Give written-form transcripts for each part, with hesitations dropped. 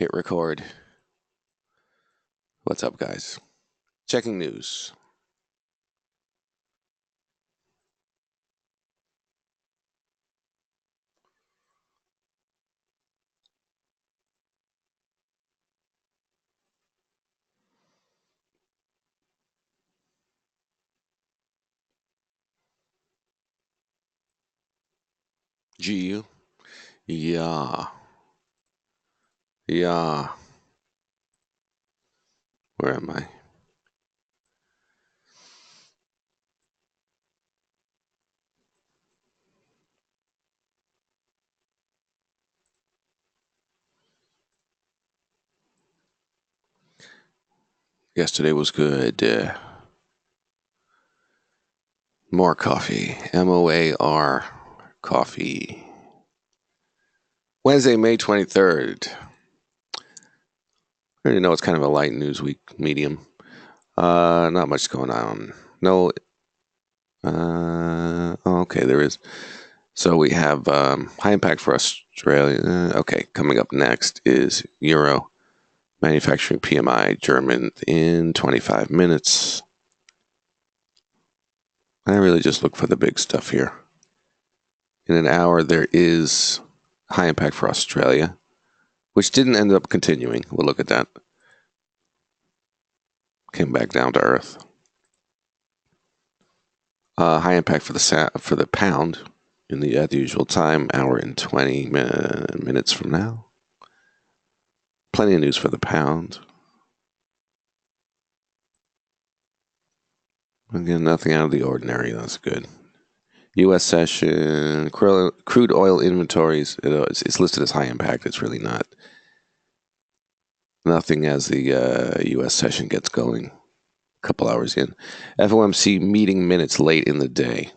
Hit record. What's up, guys? Checking news. GU? Yeah. Yeah. Where am I? Yesterday was good. More coffee. MOAR. Coffee. Wednesday, May 23rd. I already know it's kind of a light news week, medium. Not much going on. No. Okay, there is. So we have high impact for Australia. Okay, coming up next is Euro manufacturing PMI German in 25 minutes. I really just look for the big stuff here. In an hour, there is high impact for Australia, which didn't end up continuing. We'll look at that. Came back down to earth. High impact for the pound at the usual time, hour and 20 minutes from now. Plenty of news for the pound. Again, nothing out of the ordinary. That's good. U.S. session, crude oil inventories. It's listed as high impact. It's really not. Nothing as the U.S. session gets going. A couple hours in. FOMC meeting minutes late in the day.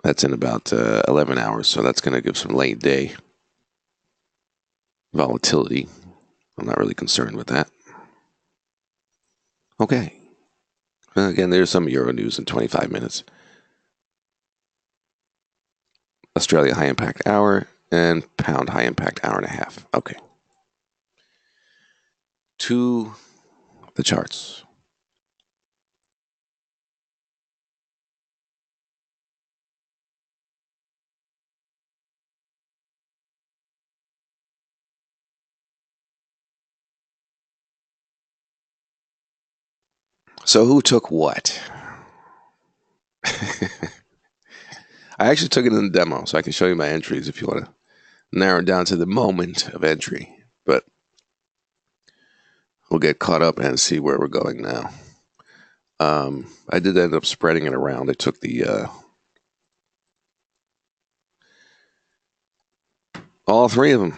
That's in about 11 hours, so that's going to give some late day volatility. I'm not really concerned with that. Okay. Again, there's some Euro news in 25 minutes. Australia high impact hour and pound high impact hour and a half. Okay. To the charts. So who took what? I actually took it in the demo, so I can show you my entries if you want to narrow it down to the moment of entry. But we'll get caught up and see where we're going now. I did end up spreading it around. I took the all three of them.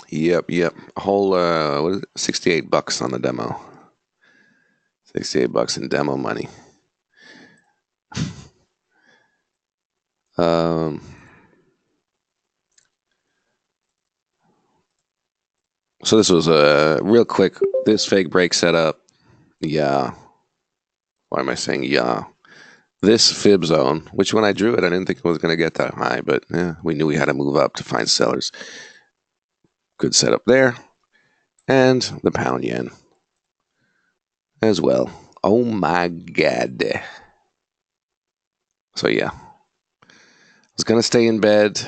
Yep. A whole what is it? $68 on the demo. $68 in demo money. Um, so this was a real quick. This fake break setup. Yeah. Why am I saying yeah? This fib zone, which when I drew it, I didn't think it was going to get that high, but yeah, we knew we had to move up to find sellers. Good setup there. And the pound yen as well. Oh my God. So yeah, I was going to stay in bed.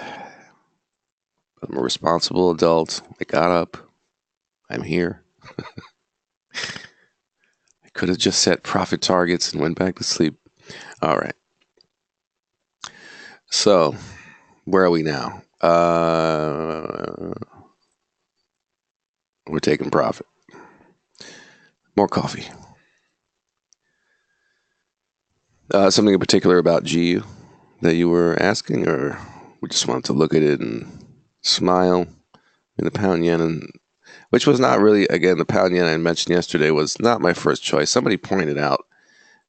I'm a responsible adult. I got up. I'm here. I could have just set profit targets and went back to sleep. All right. So, where are we now? We're taking profit. More coffee. Something in particular about GU that you were asking, or we just wanted to look at it and smile? In the pound yen, and which was not really, again, the pound yen I mentioned yesterday was not my first choice. Somebody pointed out.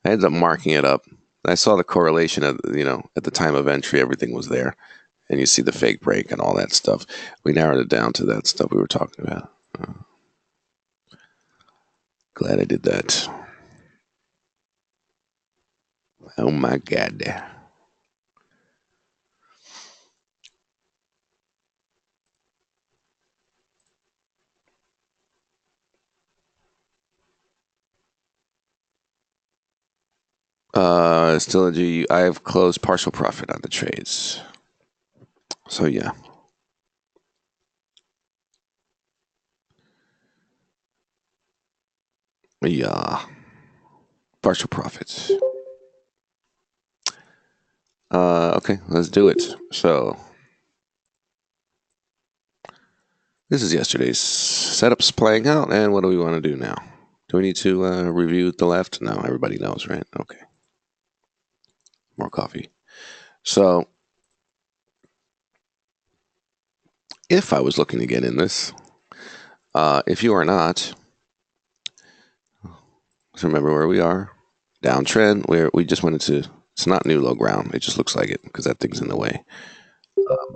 I ended up marking it up. I saw the correlation at the time of entry, everything was there, and you see the fake break and all that stuff. We narrowed it down to that stuff we were talking about. Glad I did that. Oh my God. Still a G. I have closed partial profit on the trades. So yeah. Yeah. Partial profits. Okay, let's do it. So this is yesterday's setups playing out, and what do we want to do now? Do we need to review the left? No, everybody knows, right? Okay. More coffee. So if I was looking to get in this, if you are not, let's remember where we are. Downtrend. We just went into. It's not new low ground. It just looks like it because that thing's in the way.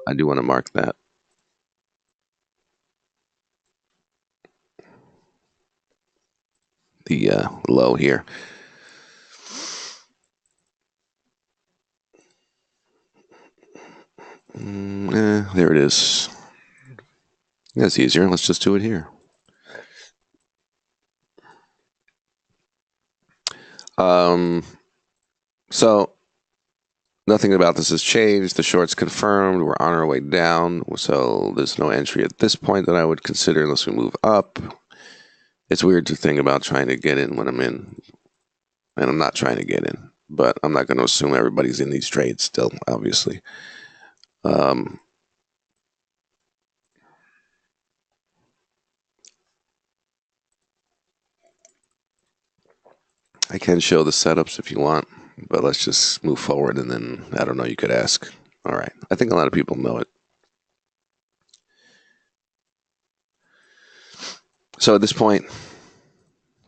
I do want to mark that. The low here. There it is. That's easier. Let's just do it here. So nothing about this has changed. The short's confirmed. We're on our way down. So there's no entry at this point that I would consider unless we move up. It's weird to think about trying to get in when I'm in, and I'm not trying to get in. But I'm not going to assume everybody's in these trades still, obviously. I can show the setups if you want, but let's just move forward and then, I don't know, you could ask. All right. I think a lot of people know it. So at this point,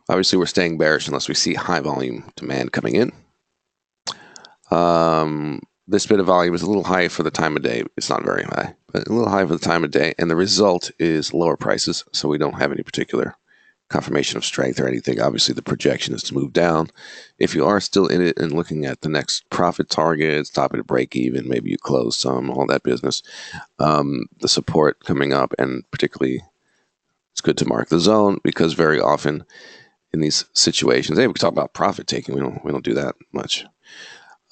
obviously we're staying bearish unless we see high volume demand coming in. This bit of volume is a little high for the time of day. It's not very high, but a little high for the time of day. And the result is lower prices. So we don't have any particular confirmation of strength or anything. Obviously, the projection is to move down. If you are still in it and looking at the next profit targets, top of the break even, maybe you close some, all that business, the support coming up, and particularly it's good to mark the zone because very often in these situations, hey, we can talk about profit taking. We don't do that much.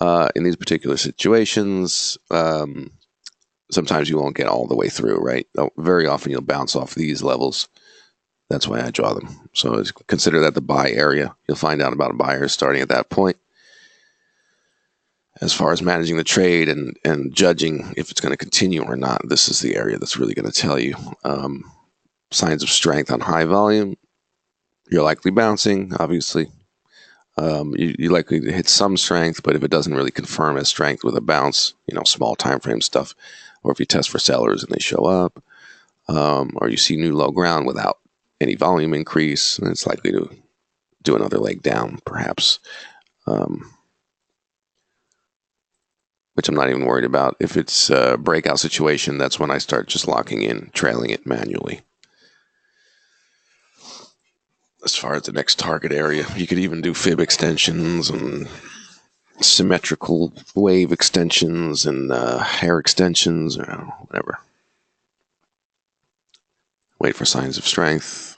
In these particular situations, sometimes you won't get all the way through, right? Very often you'll bounce off these levels. That's why I draw them. So consider that the buy area. You'll find out about buyers starting at that point. As far as managing the trade and judging if it's going to continue or not, this is the area that's really going to tell you. Signs of strength on high volume. You're likely bouncing, obviously. You're likely to hit some strength, but if it doesn't really confirm as strength with a bounce, small time frame stuff, or if you test for sellers and they show up, or you see new low ground without any volume increase, then it's likely to do another leg down, perhaps, which I'm not even worried about. If it's a breakout situation, that's when I start just locking in, trailing it manually. As far as the next target area, you could even do fib extensions and symmetrical wave extensions and hair extensions or whatever. Wait for signs of strength.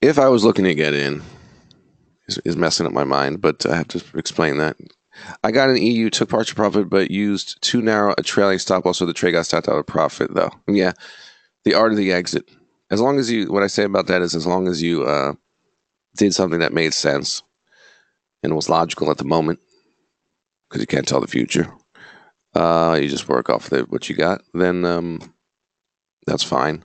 If I was looking to get in, is messing up my mind, but I have to explain that. I got an EU, took partial profit, but used too narrow a trailing stop loss, so the trade got stopped out of profit, though. Yeah, the art of the exit. As long as you, what I say about that is as long as you did something that made sense and was logical at the moment, because you can't tell the future, you just work off what you got, then that's fine.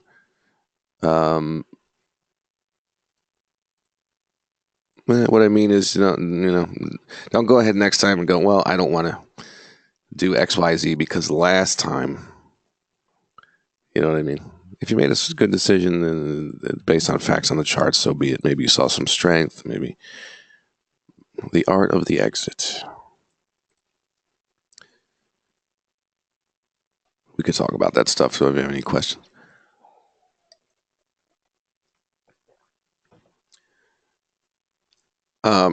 What I mean is, don't go ahead next time and go, well, I don't want to do X, Y, Z because last time, you know what I mean? If you made a good decision based on facts on the charts, so be it. Maybe you saw some strength, maybe the art of the exit. We could talk about that stuff, so if you have any questions.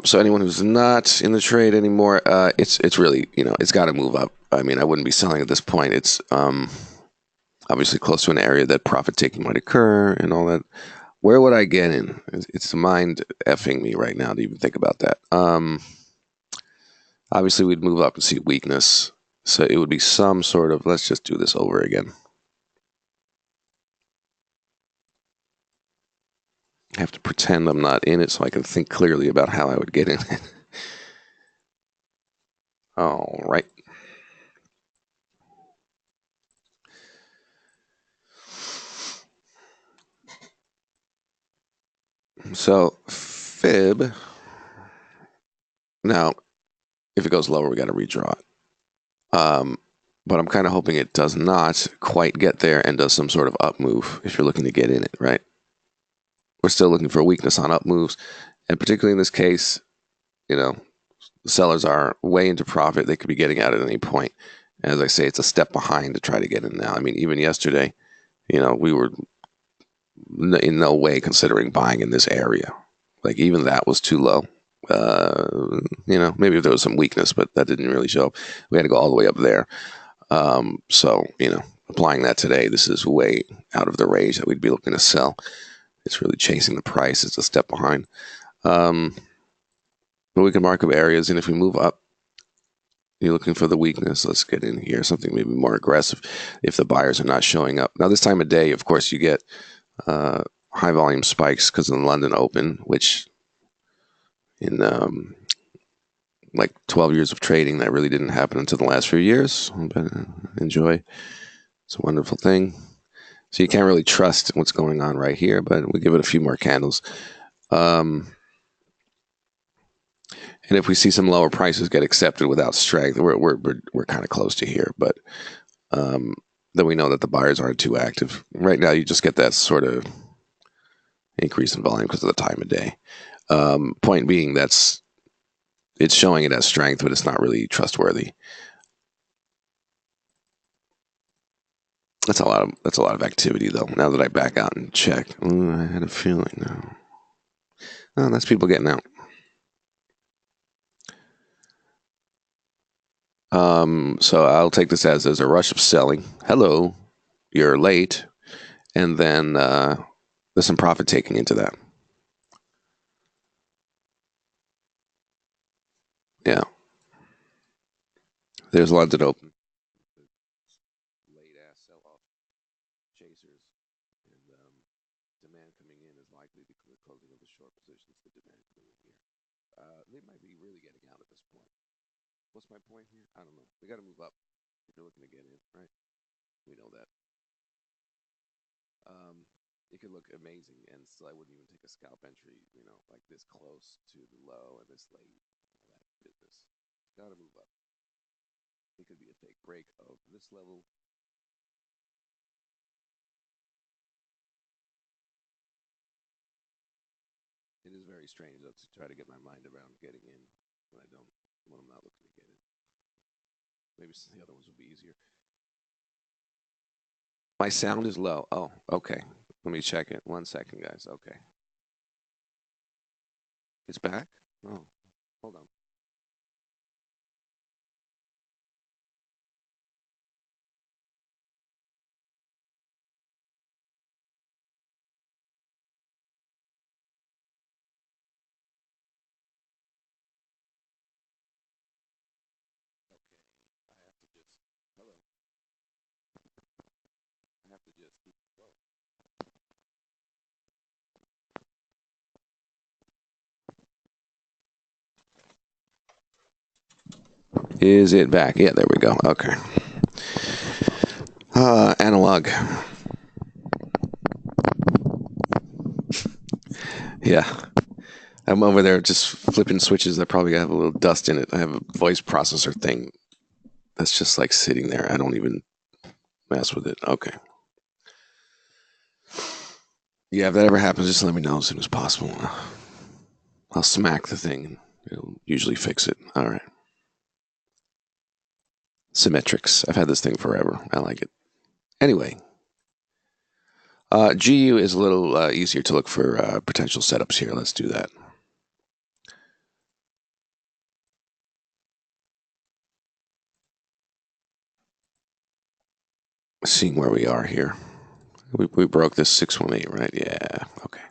So anyone who's not in the trade anymore, it's really, it's got to move up. I mean, I wouldn't be selling at this point. It's obviously close to an area that profit taking might occur and all that. Where would I get in? It's mind effing me right now to even think about that. Obviously, we'd move up and see weakness. So it would be some sort of, let's just do this over again. I have to pretend I'm not in it so I can think clearly about how I would get in it. All right. So fib. Now, if it goes lower, we got to redraw it. But I'm kind of hoping it does not quite get there and does some sort of up move if you're looking to get in it, right? We're still looking for weakness on up moves. And particularly in this case, you know, the sellers are way into profit. They could be getting out at any point. As I say, it's a step behind to try to get in now. I mean, even yesterday, we were in no way considering buying in this area. Like even that was too low. Maybe there was some weakness, but that didn't really show up. We had to go all the way up there. So, applying that today, this is way out of the range that we'd be looking to sell. It's really chasing the price. It's a step behind. But we can mark up areas, and if we move up, you're looking for the weakness. Let's get in here, something maybe more aggressive if the buyers are not showing up. Now, this time of day, of course, you get high volume spikes because of the London Open, which in like 12 years of trading, that really didn't happen until the last few years. But enjoy. It's a wonderful thing. So you can't really trust what's going on right here, but we give it a few more candles. And if we see some lower prices get accepted without strength, we're kind of close to here. But then we know that the buyers aren't too active. Right now, you just get that sort of increase in volume because of the time of day. Point being, it's showing it as strength, but it's not really trustworthy. That's a lot of activity, though. Now that I back out and check, I had a feeling. No, that's people getting out. So I'll take this as there's a rush of selling. Hello, you're late, and then there's some profit taking into that. Yeah, there's London Open. Late ass sell off chasers, and demand coming in is likely because of the closing of the short positions. The demand coming in here. They might be really getting out at this point. What's my point here? I don't know. We got to move up if you're looking to get in, right? We know that. It could look amazing, and still I wouldn't even take a scalp entry, like this close to the low and this late. All that business. Got to move up. It could be a fake break of this level. It is very strange though, to try to get my mind around getting in when I'm not looking to get in. Maybe the other ones will be easier. My sound is low. Oh, okay. Let me check it. 1 second, guys. Okay. It's back? Oh, hold on. Okay. I have to just, hello. I have to just, whoa. Is it back? Yeah, there we go. Okay. Analog. Yeah. I'm over there just flipping switches that probably have a little dust in it. I have a voice processor thing that's just like sitting there. I don't even mess with it. Okay. Yeah, if that ever happens, just let me know as soon as possible. I'll smack the thing and it'll usually fix it. All right. Symmetrics. I've had this thing forever. I like it. Anyway, GU is a little easier to look for potential setups here. Let's do that. Seeing where we are here. We broke this 618, right? Yeah. Okay.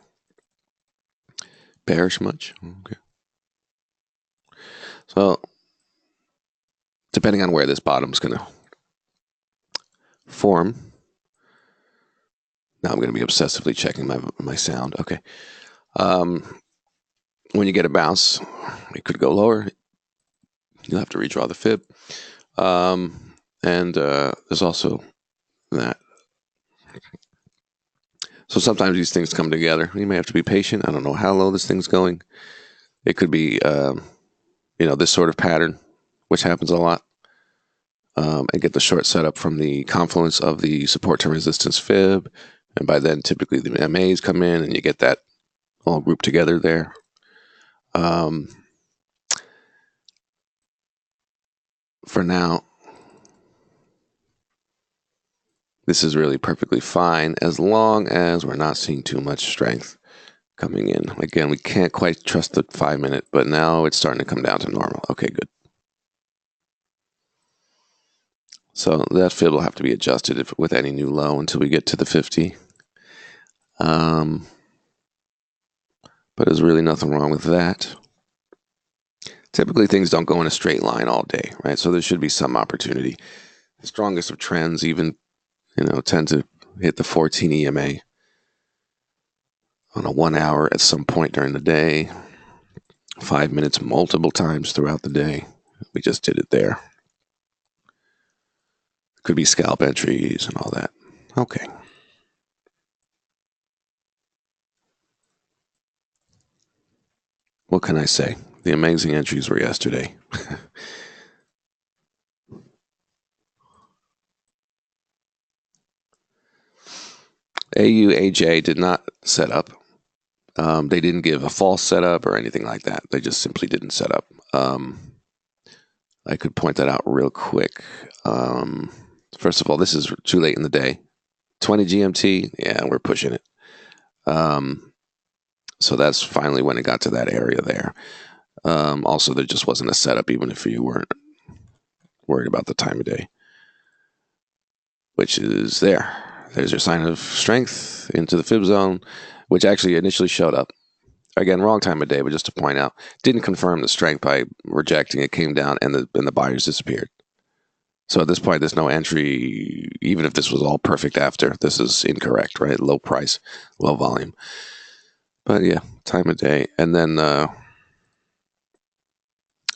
Bearish much? Okay. So, depending on where this bottom's going to form, now I'm going to be obsessively checking my sound. Okay. When you get a bounce, it could go lower. You'll have to redraw the fib. And there's also that. So sometimes these things come together. You may have to be patient. I don't know how low this thing's going. It could be, this sort of pattern, which happens a lot. And get the short setup from the confluence of the support to resistance fib. And by then, typically the MAs come in and you get that all grouped together there. For now, this is really perfectly fine as long as we're not seeing too much strength coming in. Again, we can't quite trust the 5 minute, but now it's starting to come down to normal. Okay, good. So that fib will have to be adjusted with any new low until we get to the 50. But there's really nothing wrong with that. Typically, things don't go in a straight line all day, right? So there should be some opportunity. The strongest of trends even, tend to hit the 14 EMA on a 1 hour at some point during the day, 5 minutes multiple times throughout the day. We just did it there. Could be scalp entries and all that. Okay. What can I say? The amazing entries were yesterday. AUAJ did not set up. They didn't give a false setup or anything like that. They just simply didn't set up. I could point that out real quick. First of all, this is too late in the day. 20 GMT, yeah, we're pushing it. So that's finally when it got to that area there. Also, there just wasn't a setup, even if you weren't worried about the time of day, which is there. There's your sign of strength into the fib zone, which actually initially showed up. Again, wrong time of day, but just to point out, didn't confirm the strength by rejecting. It came down and the buyers disappeared. So at this point, there's no entry, even if this was all perfect after. This is incorrect, right? Low price, low volume. But yeah, time of day. And then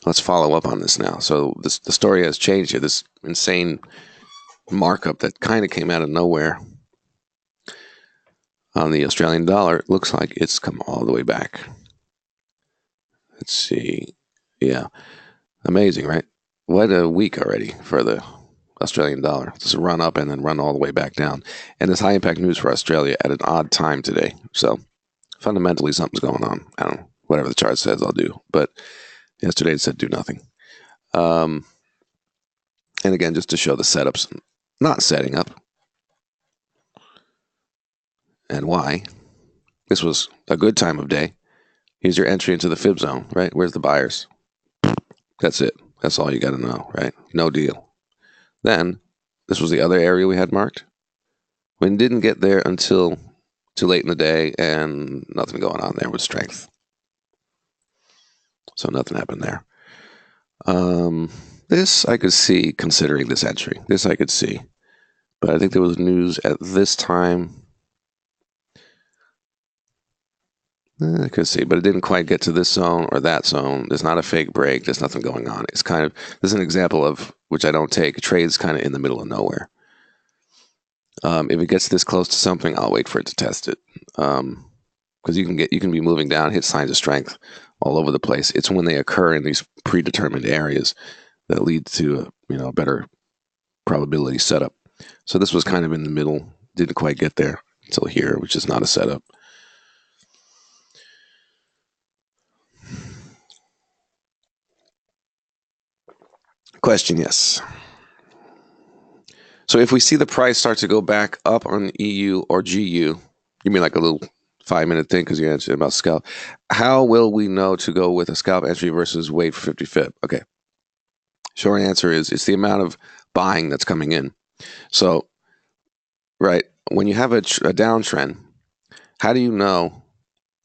let's follow up on this now. So the story has changed here. This insane markup that kind of came out of nowhere on the Australian dollar, it looks like it's come all the way back. Let's see. Yeah. Amazing, right? What a week already for the Australian dollar. Just run up and then run all the way back down. And this high impact news for Australia at an odd time today. So fundamentally, something's going on. I don't know. Whatever the chart says, I'll do. But yesterday it said do nothing. And again, just to show the setups not setting up and why. This was a good time of day. Here's your entry into the fib zone, right? Where's the buyers? That's it. That's all you got to know, right? No deal. Then, this was the other area we had marked. We didn't get there until too late in the day and nothing going on there with strength. So nothing happened there. This I could see considering this entry. This I could see. But I think there was news at this time. I could see, but it didn't quite get to this zone or that zone. There's not a fake break. There's nothing going on. It's kind of, this is an example of, which I don't take, trades kind of in the middle of nowhere. If it gets this close to something, I'll wait for it to test it. Because you can be moving down, hit signs of strength all over the place. It's when they occur in these predetermined areas that lead to a better probability setup. So this was kind of in the middle. Didn't quite get there until here, which is not a setup. Question, yes. So if we see the price start to go back up on EU or GU, you mean like a little 5 minute thing because you answered about scalp. How will we know to go with a scalp entry versus wait for 50 fib? Okay. Short answer is it's the amount of buying that's coming in. So, right, when you have a downtrend, how do you know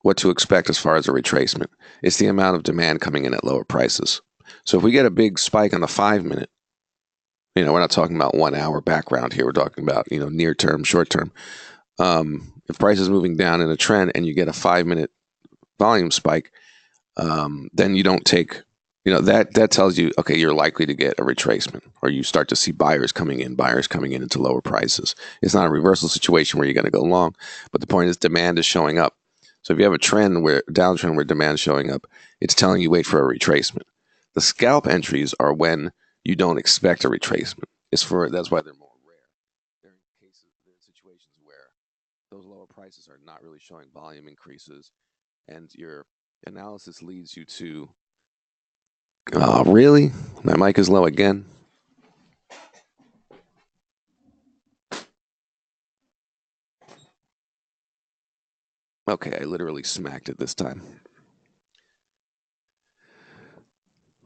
what to expect as far as a retracement. It's the amount of demand coming in at lower prices. So if we get a big spike on the 5 minute, we're not talking about 1 hour background here. We're talking about, near term, short term. If price is moving down in a trend and you get a 5 minute volume spike, then you don't take, that tells you, okay, you're likely to get a retracement, or you start to see buyers coming in into lower prices. It's not a reversal situation where you're going to go long, but the point is demand is showing up. So if you have a downtrend where demand is showing up, it's telling you wait for a retracement. The scalp entries are when you don't expect a retracement. That's why they're more rare. They're in situations where those lower prices are not really showing volume increases, and your analysis leads you to, oh, really? My mic is low again. Okay, I literally smacked it this time.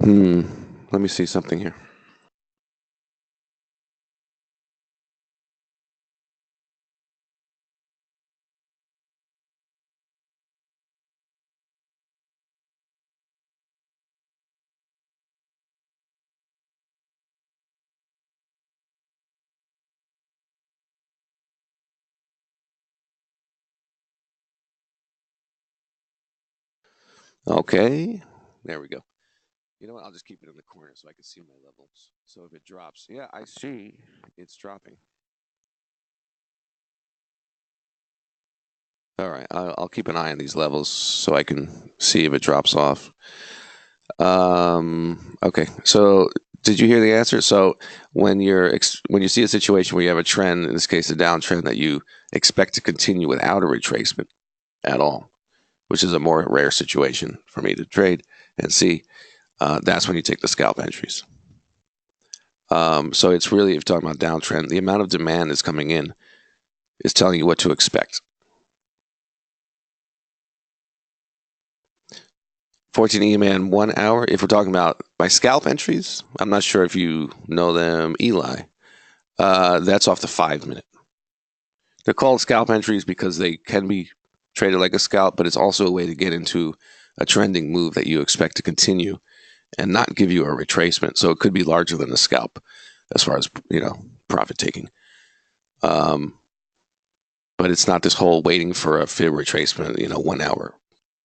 Let me see something here. Okay, there we go. You know what? I'll just keep it in the corner so I can see my levels. So if it drops, yeah, I see it's dropping. All right, I'll keep an eye on these levels so I can see if it drops off. Okay, so did you hear the answer? So when you see a situation where you have a trend, in this case a downtrend, that you expect to continue without a retracement at all, which is a more rare situation for me to trade and see, that's when you take the scalp entries. So it's really, if you're talking about downtrend, the amount of demand that's coming in is telling you what to expect. 14 EMA 1 hour. If we're talking about my scalp entries, I'm not sure if you know them, Eli. That's off the 5 minute. They're called scalp entries because they can be traded like a scalp, but it's also a way to get into a trending move that you expect to continue and not give you a retracement. So it could be larger than a scalp as far as, profit taking. But it's not this whole waiting for a fib retracement, 1 hour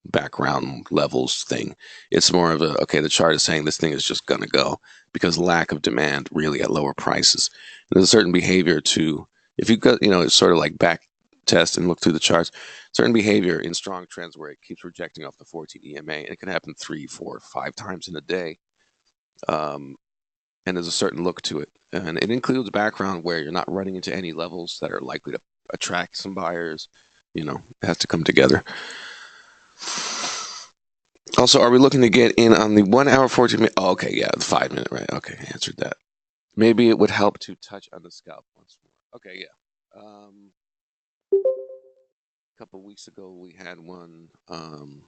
background levels thing. It's more of okay, the chart is saying this thing is just going to go because lack of demand really at lower prices. And there's a certain behavior to, if you got, it's sort of like back test and look through the charts, certain behavior in strong trends where it keeps rejecting off the 14 EMA, and it can happen 3, 4, 5 times in a day. And there's a certain look to it. And it includes background where you're not running into any levels that are likely to attract some buyers. It has to come together. Also, are we looking to get in on the 1 hour 14 minute? Oh, okay, yeah, the 5 minute, right? Okay, I answered that. Maybe it would help to touch on the scalp once more. Okay, yeah. A couple weeks ago, we had one on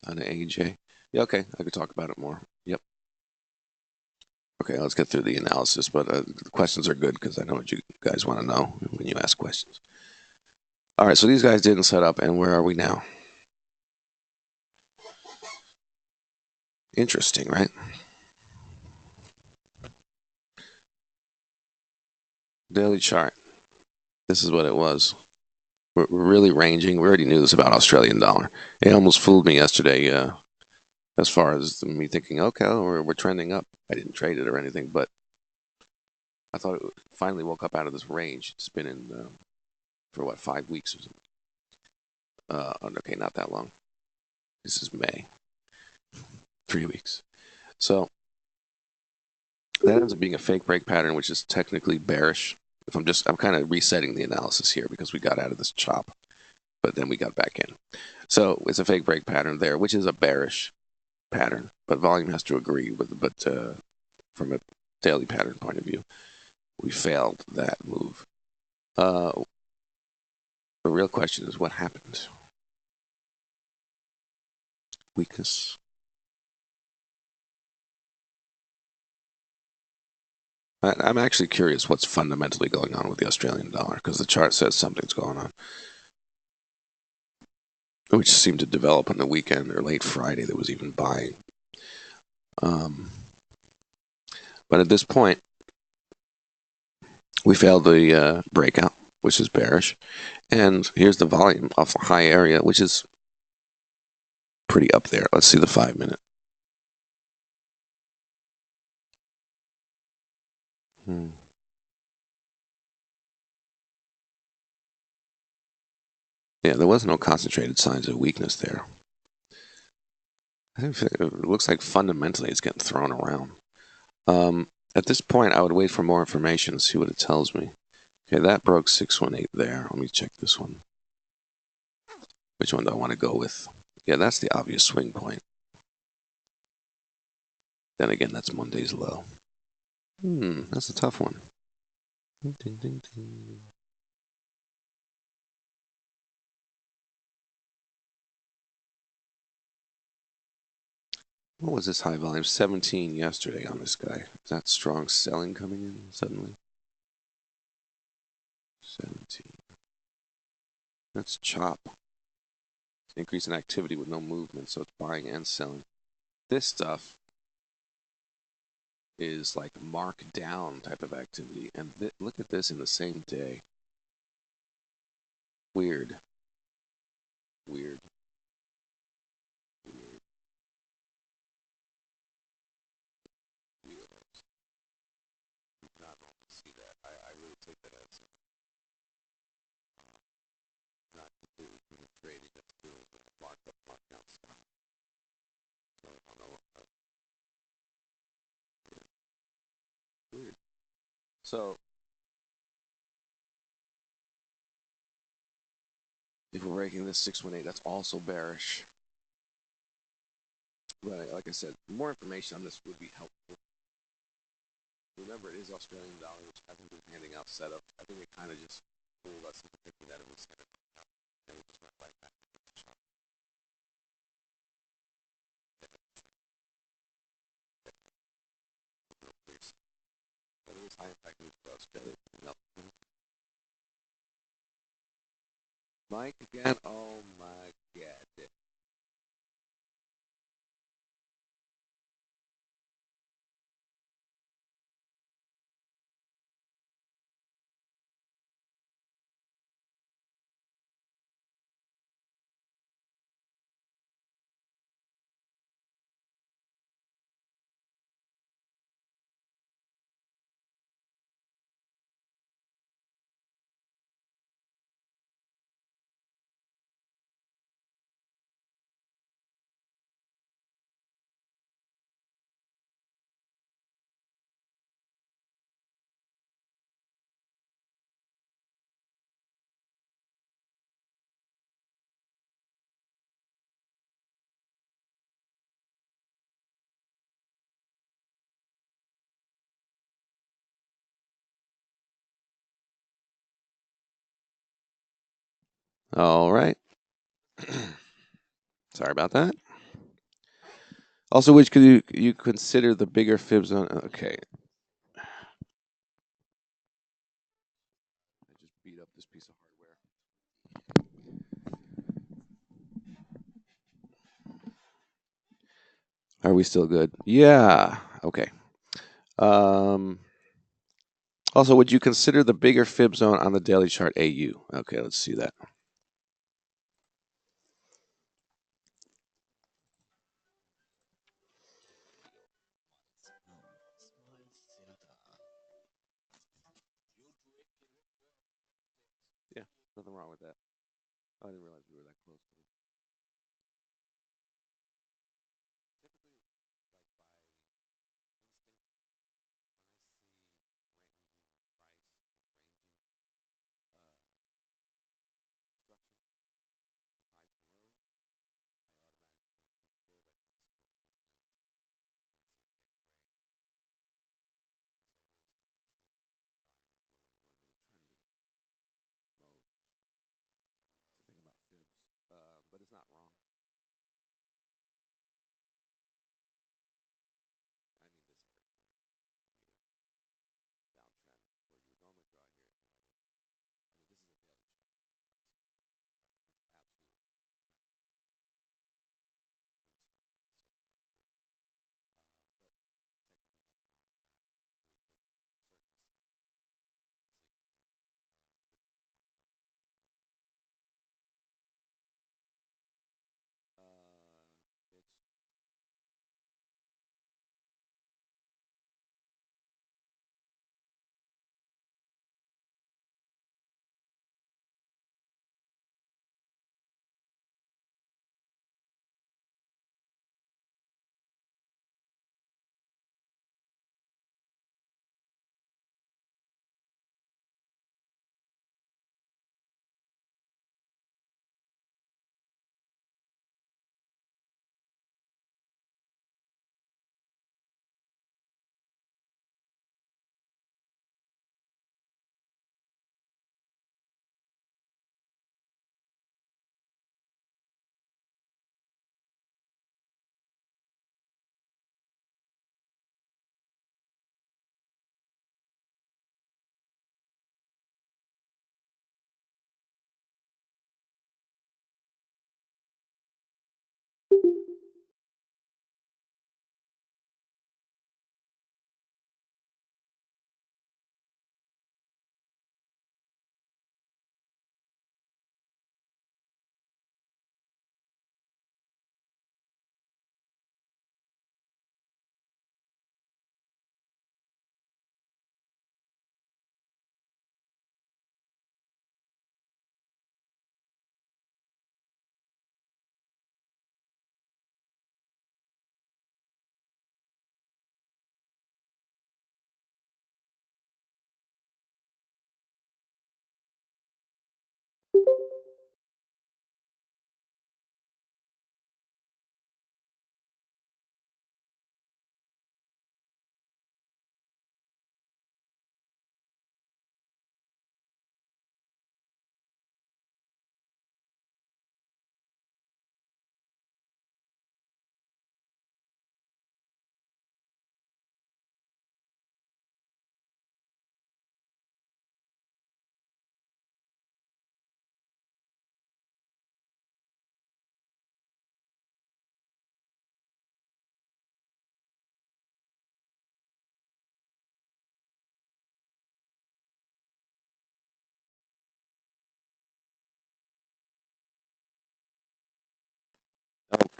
the AJ. Yeah, okay, I could talk about it more. Yep. Okay, let's get through the analysis, but the questions are good because I know what you guys want to know when you ask questions. All right, so these guys didn't set up, and where are we now? Interesting, right? Daily chart. This is what it was. We're really ranging. We already knew this about Australian dollar. It almost fooled me yesterday, as far as me thinking, okay, we're trending up. I didn't trade it or anything, but I thought it finally woke up out of this range. It's been in for what, 5 weeks or something. Okay, not that long. This is May. 3 weeks. So that ends up being a fake break pattern, which is technically bearish. I'm kind of resetting the analysis here because we got out of this chop, but then we got back in. So it's a fake break pattern there, which is a bearish pattern, but volume has to agree with it. But from a daily pattern point of view, we failed that move. The real question is what happened? Weakness. I'm actually curious what's fundamentally going on with the Australian dollar because the chart says something's going on. which seemed to develop on the weekend or late Friday. There was even buying. Um, but at this point, we failed the breakout, which is bearish. And here's the volume off a high area, which is pretty up there. Let's see the 5-minute. Yeah, there was no concentrated signs of weakness there. I think it looks like fundamentally it's getting thrown around. At this point, I would wait for more information and see what it tells me. Okay, that broke 618 there. Let me check this one. Which one do I want to go with? Yeah, that's the obvious swing point. Then again, that's Monday's low. That's a tough one. Ding, ding, ding. What was this high volume? 17 yesterday on this guy. Is that strong selling coming in suddenly? 17. That's chop. Increase in activity with no movement, so it's buying and selling. This stuff is like markdown type of activity. And look at this in the same day. Weird. Weird. Weird. Weird. Not normal to see that. I really take that as not to do with trading. That's doing markup, markdown stuff. So I don't know what. Weird. So if we're breaking this 618, that's also bearish. But like I said, more information on this would be helpful. Remember, it is Australian dollar, which hasn't been handing out setup. I think it kind of just fooled us into thinking that it was going to come out, and it just went right back to the shop. But it was high impact news for Australia. Mike again? Oh my god. All right. Sorry about that. Also, which could you consider the bigger fibs on? Okay. I just beat up this piece of hardware. Are we still good? Yeah. Okay. Um. Also, would you consider the bigger fib zone on the daily chart AU? Okay, let's see that. Yeah, nothing wrong with that. I didn't realize we were that close.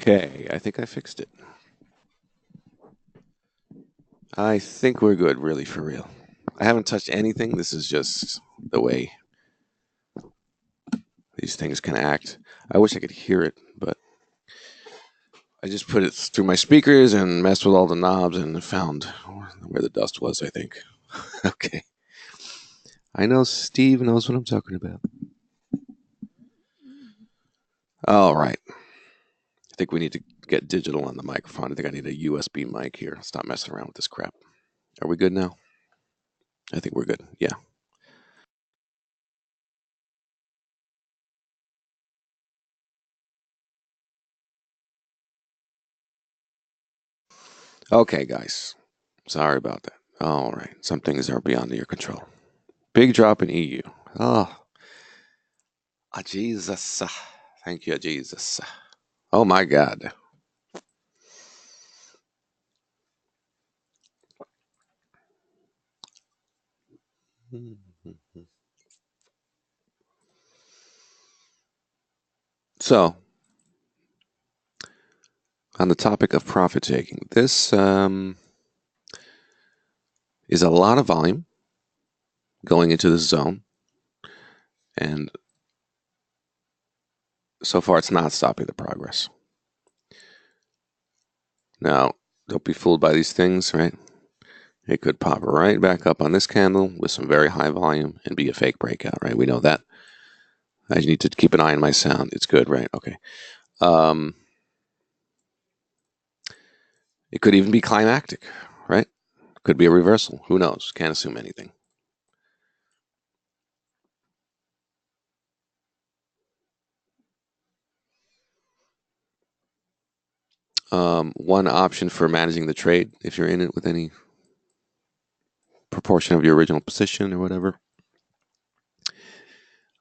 Okay, I think I fixed it. I think we're good, really, for real. I haven't touched anything. This is just the way these things can act. I wish I could hear it, but I just put it through my speakers and messed with all the knobs and found where the dust was, I think. Okay. I know Steve knows what I'm talking about. All right. I think we need to get digital on the microphone. I think I need a USB mic here. Stop messing around with this crap. Are we good now? I think we're good. Yeah. Okay, guys. Sorry about that. All right. Some things are beyond your control. Big drop in EU. Oh, Jesus. Thank you, Jesus. Oh, my God. So, on the topic of profit taking, this is a lot of volume going into this zone. And so far, it's not stopping the progress. Now, don't be fooled by these things, right? It could pop right back up on this candle with some very high volume and be a fake breakout, right? We know that. I need to keep an eye on my sound. It's good, right? Okay. It could even be climactic, right? Could be a reversal. Who knows? Can't assume anything. One option for managing the trade, if you're in it with any proportion of your original position or whatever,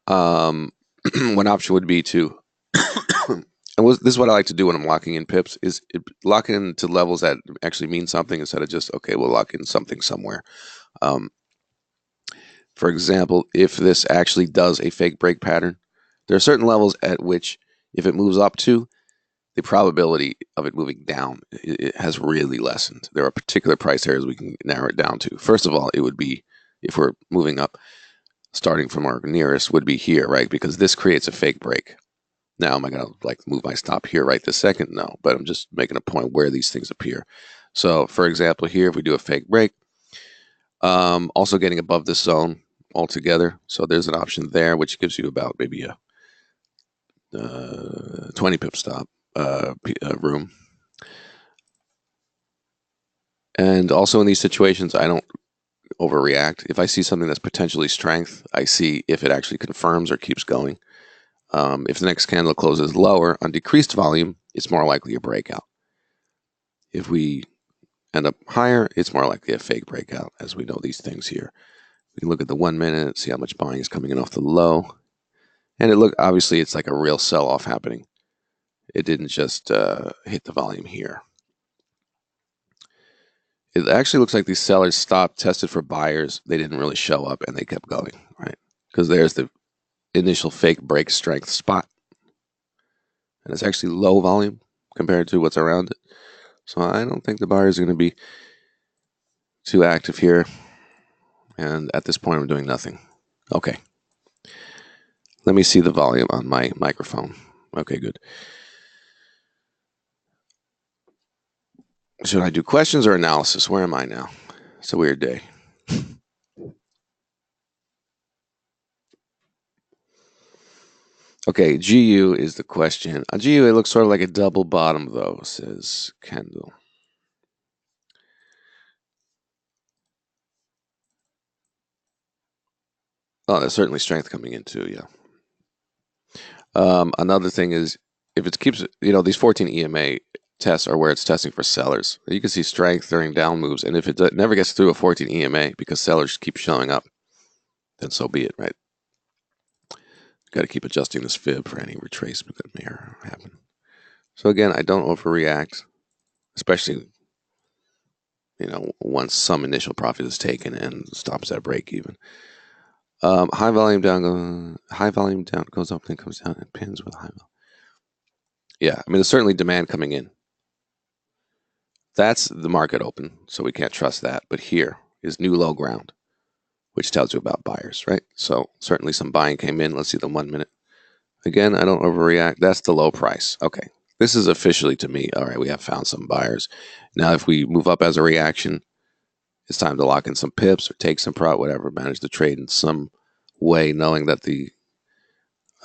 one option would be to, and this is what I like to do when I'm locking in pips, is lock in to levels that actually mean something instead of just, okay, we'll lock in something somewhere. Um, for example, if this actually does a fake break pattern, there are certain levels at which if it moves up to, the probability of it moving down it has really lessened. There are particular price areas we can narrow it down to. First of all, it would be, if we're moving up, starting from our nearest, would be here, right? Because this creates a fake break. Now, am I going to move my stop here right this second? No, but I'm just making a point where these things appear. So, for example, here, if we do a fake break, also getting above this zone altogether. So there's an option there, which gives you about maybe a 20 pip stop room. And also in these situations, I don't overreact. If I see something that's potentially strength, I see if it actually confirms or keeps going. If the next candle closes lower on decreased volume, it's more likely a breakout. If we end up higher, it's more likely a fake breakout, as we know these things here. We can look at the 1 minute, see how much buying is coming in off the low. And obviously it's like a real sell-off happening. It didn't just hit the volume here. It actually looks like these sellers stopped, tested for buyers. They didn't really show up, and they kept going, right? Because there's the initial fake break strength spot. And it's actually low volume compared to what's around it. So I don't think the buyers are going to be too active here. And at this point, I'm doing nothing. Okay. Let me see the volume on my microphone. Okay, good. Should I do questions or analysis? Where am I now? It's a weird day. Okay, GU is the question. On GU, it looks sort of like a double bottom, though, says Kendall. Oh, there's certainly strength coming in, too, yeah. Another thing is, if it keeps, these 14 EMA tests are where it's testing for sellers. You can see strength during down moves, and if it never gets through a 14 EMA because sellers keep showing up, then so be it, right? Got to keep adjusting this fib for any retracement that may happen. So again, I don't overreact, especially once some initial profit is taken and stops at break even. High volume down goes up, then comes down and pins with high volume. Yeah, I mean, there's certainly demand coming in. That's the market open, so we can't trust that. But here is new low ground, which tells you about buyers, right? So certainly some buying came in. Let's see the 1 minute. Again, I don't overreact. That's the low price. Okay. This is officially to me, all right, we have found some buyers. Now, if we move up as a reaction, it's time to lock in some pips or take some profit, whatever, manage the trade in some way, knowing that the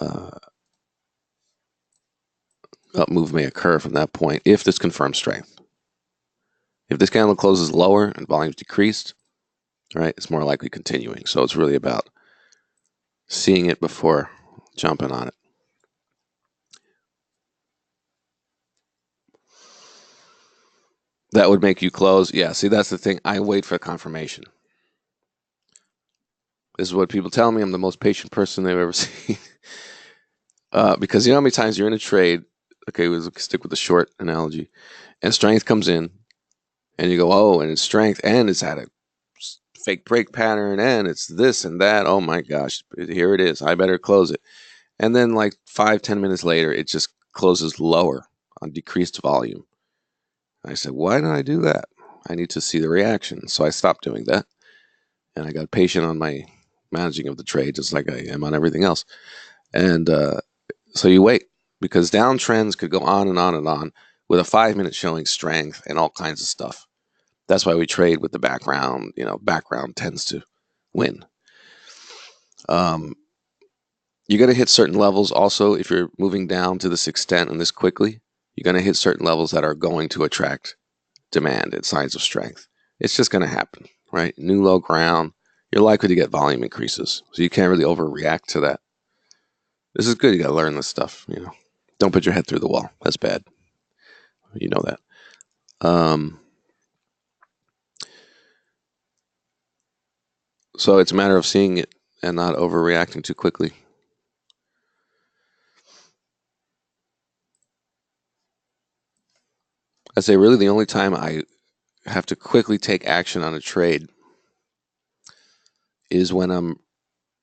uh, up move may occur from that point if this confirms strength. If this candle closes lower and volume's decreased, right, it's more likely continuing. So it's really about seeing it before jumping on it. That would make you close. Yeah, see, that's the thing. I wait for confirmation. This is what people tell me. I'm the most patient person they've ever seen. Because you know how many times you're in a trade, okay, we'll stick with the short analogy, and strength comes in, and you go, oh, and it's strength, and it's had a fake break pattern, and it's this and that. Oh my gosh, here it is. I better close it. And then like 5-10 minutes later, it just closes lower on decreased volume. I said, why did I do that? I need to see the reaction. So I stopped doing that. And I got patient on my managing of the trade, just like I am on everything else. And so you wait, because downtrends could go on and on and on with a 5 minute showing strength and all kinds of stuff. That's why we trade with the background. You know, background tends to win. You're going to hit certain levels also if you're moving down to this extent and this quickly. You're going to hit certain levels that are going to attract demand and signs of strength. It's just going to happen, right? New low ground, you're likely to get volume increases. So you can't really overreact to that. This is good. You got to learn this stuff, you know. Don't put your head through the wall. That's bad. You know that. So it's a matter of seeing it and not overreacting too quickly. I'd say really the only time I have to quickly take action on a trade is when I'm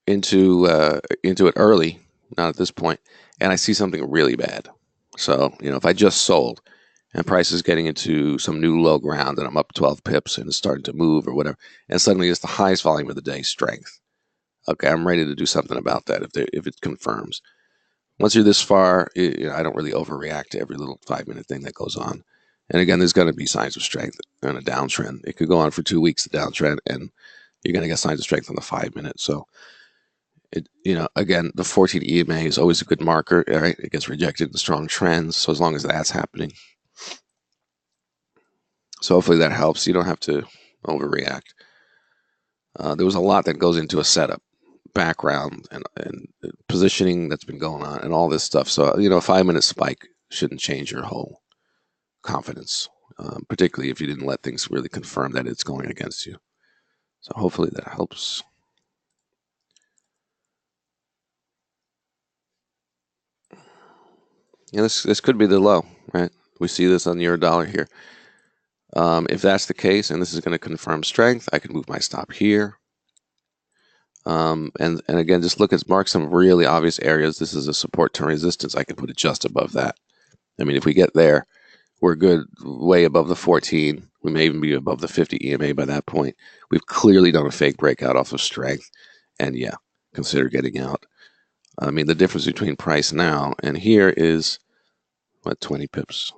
into it early, not at this point, and I see something really bad. So you know, if I just sold and price is getting into some new low ground and I'm up 12 pips and it's starting to move or whatever, and suddenly it's the highest volume of the day, strength. Okay, I'm ready to do something about that if it confirms. Once you're this far, you know, I don't really overreact to every little 5 minute thing that goes on. And again, there's going to be signs of strength and a downtrend. It could go on for 2 weeks, the downtrend, and you're going to get signs of strength on the 5 minute. So, you know, again, the 14 EMA is always a good marker, right? It gets rejected in strong trends. So as long as that's happening, so hopefully that helps. You don't have to overreact. There was a lot that goes into a setup, background, and positioning that's been going on, and all this stuff. So you know, a 5 minute spike shouldn't change your whole confidence, particularly if you didn't let things really confirm that it's going against you. So hopefully that helps. Yeah, this could be the low, right? We see this on the euro dollar here. If that's the case, and this is going to confirm strength, I can move my stop here. And again, just mark some really obvious areas. This is a support to resistance. I can put it just above that. I mean, if we get there, we're good, way above the 14. We may even be above the 50 EMA by that point. We've clearly done a fake breakout off of strength. And yeah, consider getting out. I mean, the difference between price now and here is, what, 20 pips?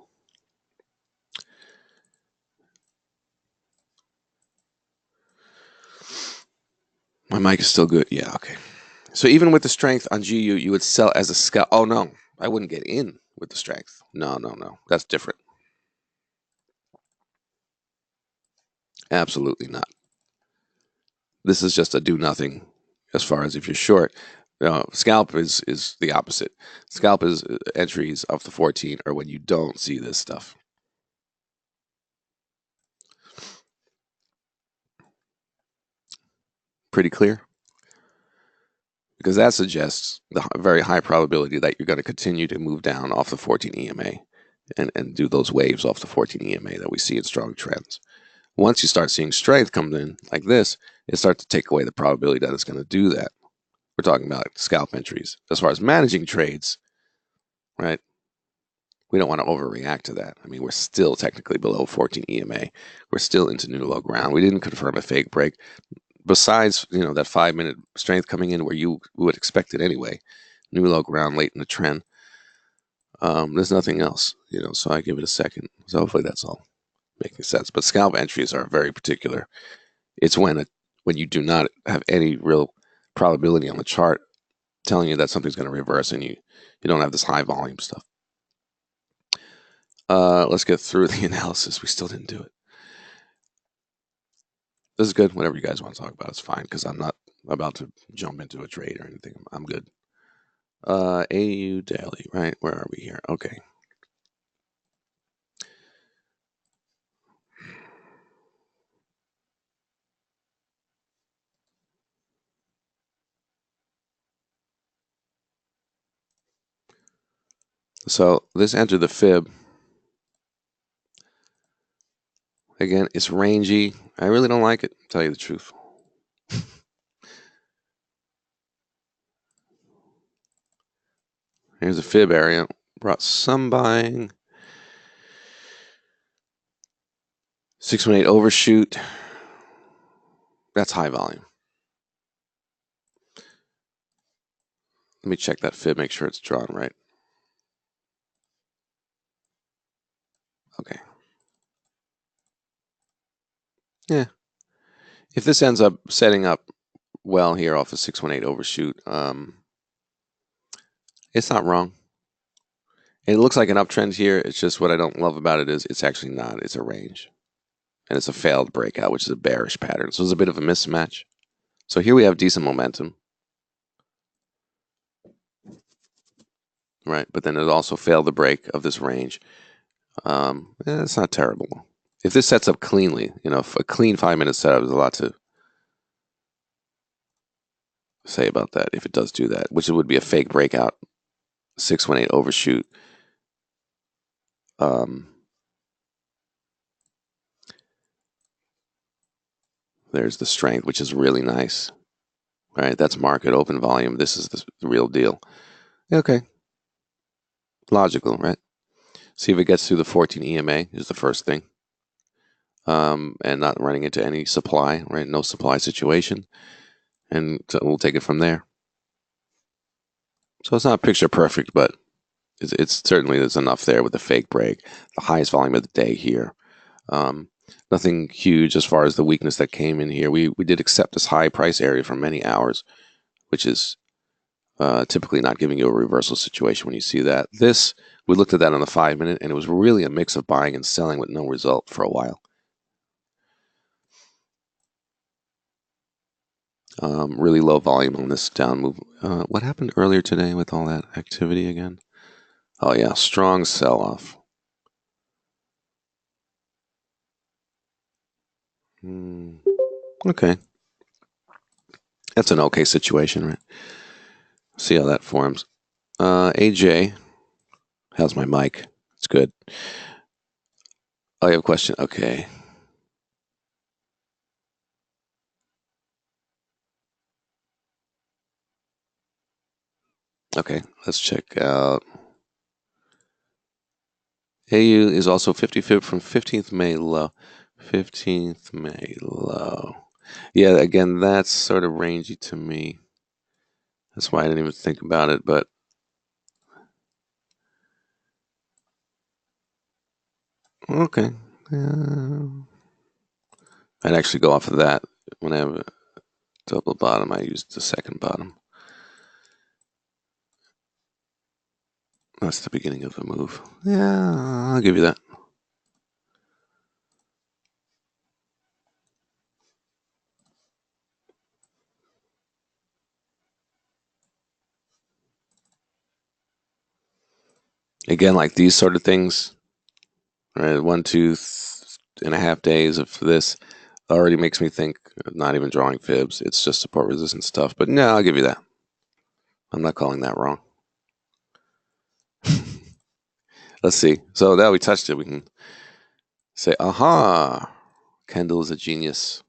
My mic is still good. Yeah, okay. So even with the strength on GU, you would sell as a scalp. Oh, no, I wouldn't get in with the strength. No. That's different. Absolutely not. This is just a do nothing as far as if you're short. Scalp is the opposite. Scalp is entries off the 14 or when you don't see this stuff. Pretty clear? Because that suggests the very high probability that you're going to continue to move down off the 14 EMA and do those waves off the 14 EMA that we see in strong trends. Once you start seeing strength come in like this, it starts to take away the probability that it's going to do that. We're talking about scalp entries. As far as managing trades, right? We don't want to overreact to that. I mean, we're still technically below 14 EMA. We're still into new low ground. We didn't confirm a fake break. Besides, that 5-minute strength coming in where you would expect it anyway, new low ground late in the trend. There's nothing else, so I give it a second. So hopefully that's all making sense. But scalp entries are very particular. It's when you do not have any real probability on the chart telling you that something's going to reverse, and you don't have this high volume stuff. Let's get through the analysis. We still didn't do it. This is good. Whatever you guys want to talk about, it's fine because I'm not about to jump into a trade or anything. I'm good. AU daily, right? Where are we here? Okay. So this entered the fib. Again, it's rangy. I really don't like it, to tell you the truth. Here's a fib area. Brought some buying. 618 overshoot. That's high volume. Let me check that fib, make sure it's drawn right. Okay. Yeah. If this ends up setting up well here off a 618 overshoot, it's not wrong. It looks like an uptrend here. It's just what I don't love about it is it's actually not. It's a range. And it's a failed breakout, which is a bearish pattern. So it's a bit of a mismatch. So here we have decent momentum. Right, but then it also failed the break of this range. It's not terrible. If this sets up cleanly, if a clean 5-minute setup, there's a lot to say about that if it does do that, which it would be a fake breakout, 618 overshoot. There's the strength, which is really nice. Right, that's market open volume. This is the real deal. Okay, logical, right? See if it gets through the 14 EMA is the first thing. And not running into any supply, right? No supply situation. And so we'll take it from there. So it's not picture perfect, but it's certainly there's enough there with the fake break, the highest volume of the day here. Nothing huge as far as the weakness that came in here. We did accept this high price area for many hours, which is typically not giving you a reversal situation when you see that. This, we looked at that on the 5-minute, and it was really a mix of buying and selling with no result for a while. Really low volume on this down move. What happened earlier today with all that activity again? Oh yeah, strong sell-off. Okay. That's an okay situation, right? See how that forms. AJ, how's my mic? It's good. Oh, you have a question? Okay. Okay, let's check out. AU is also 50 fib from 15th May low. 15th May low. Yeah, again, that's sort of rangy to me. That's why I didn't even think about it, but okay. I'd actually go off of that. When I have a double bottom, I use the second bottom. That's the beginning of the move. Yeah, I'll give you that. Again, like these sort of things, right? 1, 2.5 days of this already makes me think not even drawing fibs. It's just support resistance stuff. But no, I'll give you that. I'm not calling that wrong. Let's see. So now we touched it. We can say, aha, Kendall is a genius.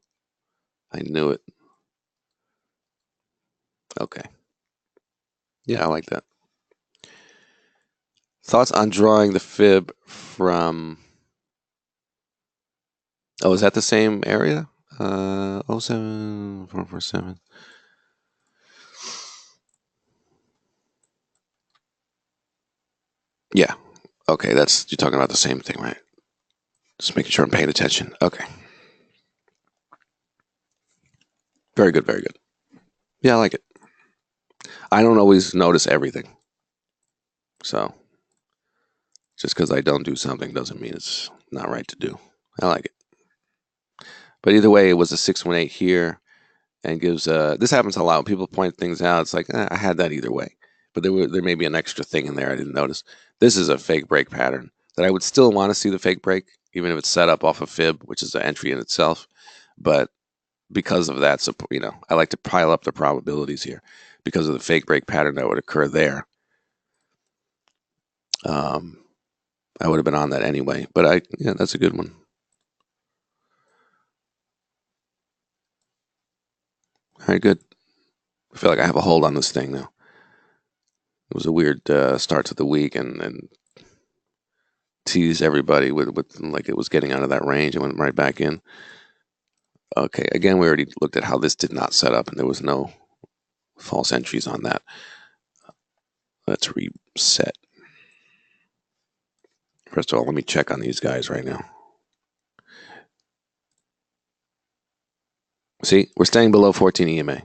I knew it. Okay. Yeah, I like that. Thoughts on drawing the fib from... Oh, is that the same area? 07447. Yeah. Okay, you're talking about the same thing, right? Just making sure I'm paying attention. Okay. Very good, very good. Yeah, I like it. I don't always notice everything. So just because I don't do something doesn't mean it's not right to do. I like it. But either way, it was a 618 here and gives this happens a lot when people point things out. It's like I had that either way, but there may be an extra thing in there I didn't notice. This is a fake break pattern that I would still want to see the fake break, even if it's set up off a fib, which is an entry in itself. But because of that, so I like to pile up the probabilities here because of the fake break pattern that would occur there. I would have been on that anyway, but yeah, that's a good one. All right, good. I feel like I have a hold on this thing now. It was a weird start to the week and teased everybody with like it was getting out of that range and went right back in. Okay, again, we already looked at how this did not set up and there was no false entries on that. Let's reset. First of all, let me check on these guys right now. See, we're staying below 14 EMA.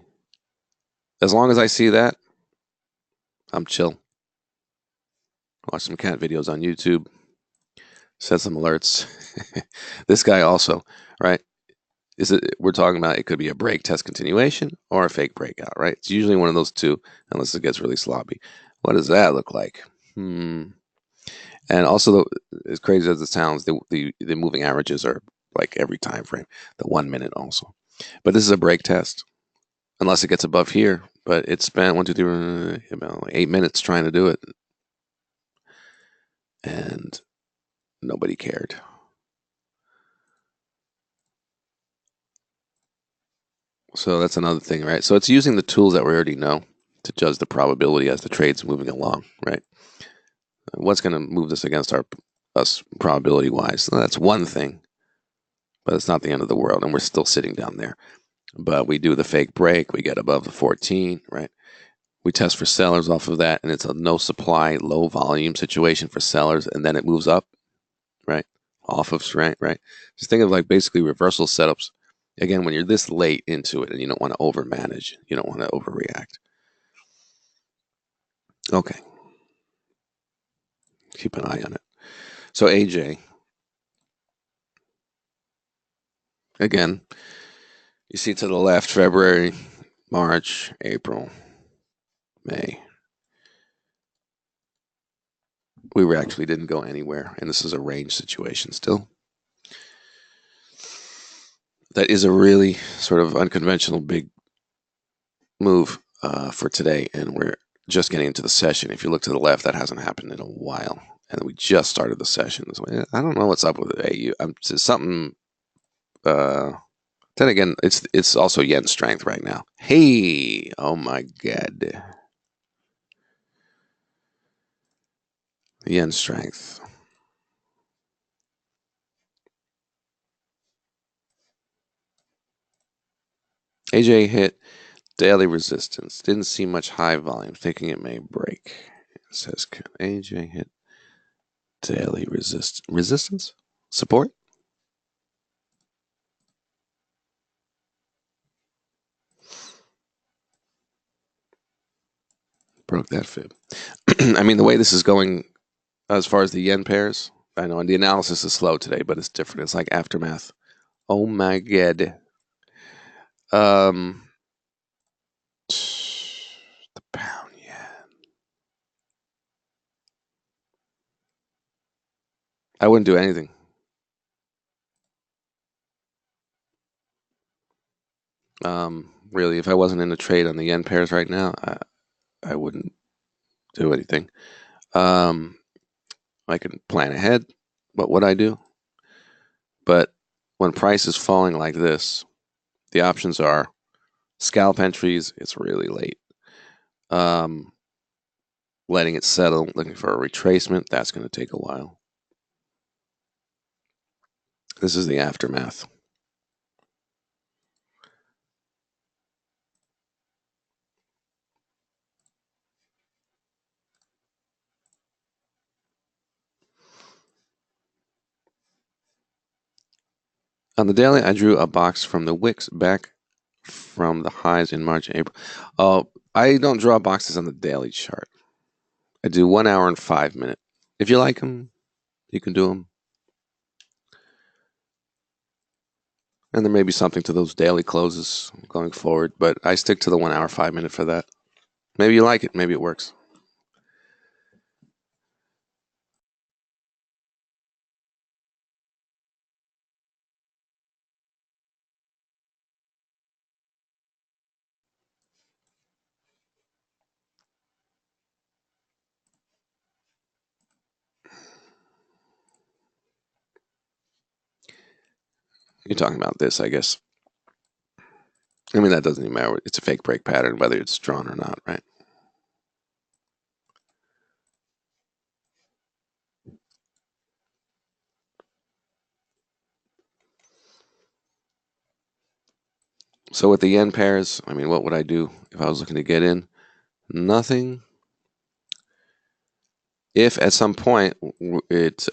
As long as I see that, I'm chill. Watch some cat videos on YouTube. Set some alerts. This guy also, right? We're talking about it could be a break test continuation or a fake breakout, right? It's usually one of those two, unless it gets really sloppy. What does that look like? And also, as crazy as it sounds, the moving averages are like every time frame, the 1 minute also. But this is a break test, unless it gets above here. But it spent 1, 2, 3, about 8 minutes trying to do it, and nobody cared. So that's another thing, right? So it's using the tools that we already know to judge the probability as the trade's moving along, right? What's going to move this against us probability wise? That's one thing, but it's not the end of the world, and we're still sitting down there. But we do the fake break, we get above the 14, right? We test for sellers off of that, and it's a no supply, low volume situation for sellers, and then it moves up, right? Off of strength, right? Just think of like basically reversal setups. Again, when you're this late into it and you don't want to overmanage, you don't want to overreact. Okay. Keep an eye on it. So AJ, again, you see to the left, February, March, April, May. We actually didn't go anywhere, and this is a range situation still. That is a really sort of unconventional big move for today, and we're just getting into the session. If you look to the left, that hasn't happened in a while, and we just started the session. So I don't know what's up with it. It's something. Then again, it's also yen strength right now. Hey, oh my god, yen strength. AJ hit daily resistance. Didn't see much high volume, thinking it may break. It says AJ hit daily resistance support. Broke that fib. I mean, the way this is going, as far as the yen pairs, I know, and the analysis is slow today, but it's different. It's like aftermath. Oh my god. Um, the pound yen. I wouldn't do anything. Really, if I wasn't in a trade on the yen pairs right now, I wouldn't do anything. I can plan ahead. What would I do? But when price is falling like this, the options are: scalp entries, it's really late. Um, letting it settle, looking for a retracement. That's going to take a while. This is the aftermath. On the daily, I drew a box from the wicks back from the highs in March and April. Oh, I don't draw boxes on the daily chart. I do 1 hour and 5 minutes. If you like them, you can do them. And there may be something to those daily closes going forward, but I stick to the 1 hour, 5 minute for that. Maybe you like it. Maybe it works. You're talking about this, I guess. I mean, that doesn't even matter. It's a fake break pattern, whether it's drawn or not, right? So with the yen pairs, I mean, what would I do if I was looking to get in? Nothing. If at some point it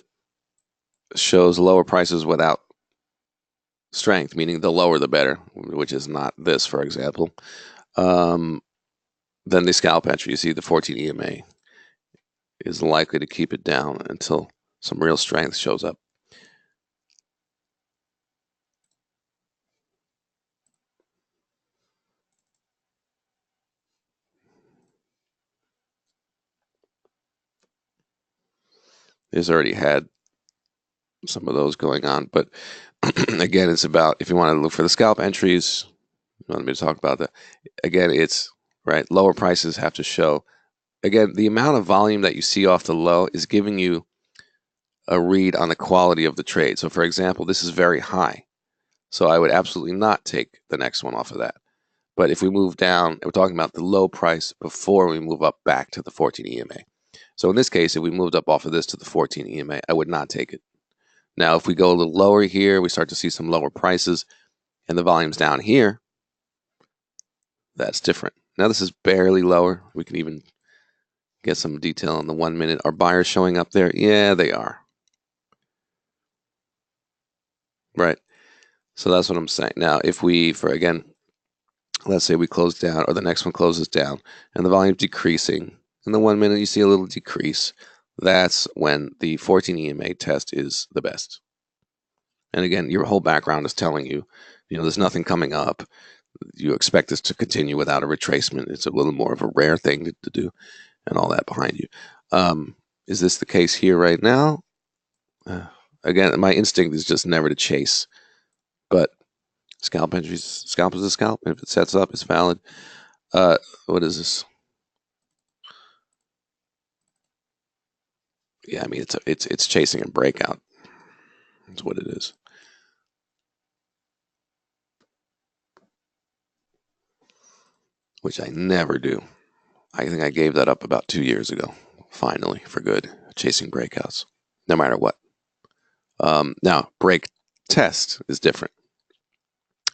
shows lower prices without strength, meaning the lower the better, which is not this, for example, then the scalp entry, you see the 14 EMA, is likely to keep it down until some real strength shows up. It's already had some of those going on, but again, it's about, if you want to look for the scalp entries, you want me to talk about that. Again, it's right. Lower prices have to show. Again, the amount of volume that you see off the low is giving you a read on the quality of the trade. So, for example, this is very high. So I would absolutely not take the next one off of that. But if we move down, we're talking about the low price before we move up back to the 14 EMA. So in this case, if we moved up off of this to the 14 EMA, I would not take it. Now, if we go a little lower here, we start to see some lower prices and the volume's down here, that's different. Now this is barely lower. We can even get some detail on the 1 minute. Are buyers showing up there? Yeah, they are. Right. So that's what I'm saying. Now, if we, for again, let's say we close down, or the next one closes down, and the volume's decreasing, in the 1 minute you see a little decrease, that's when the 14 EMA test is the best. And again, your whole background is telling you, there's nothing coming up. You expect this to continue without a retracement. It's a little more of a rare thing to do, and all that behind you. Is this the case here right now? Again, my instinct is just never to chase, but scalp entries, scalp is a scalp, and if it sets up, it's valid. What is this? Yeah, I mean it's chasing a breakout. That's what it is. Which I never do. I think I gave that up about 2 years ago. Finally, for good, chasing breakouts, no matter what. Now, break test is different.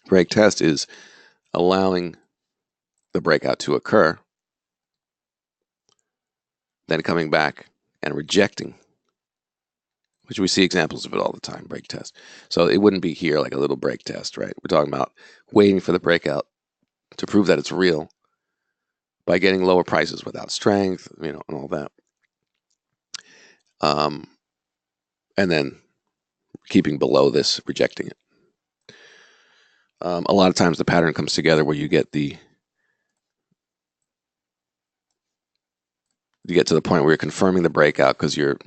Break test is allowing the breakout to occur, then coming back and rejecting, which we see examples of it all the time, break test. So it wouldn't be here like a little break test, right? We're talking about waiting for the breakout to prove that it's real by getting lower prices without strength, and all that. And then keeping below this, rejecting it. A lot of times the pattern comes together where you get to the point where you're confirming the breakout because you're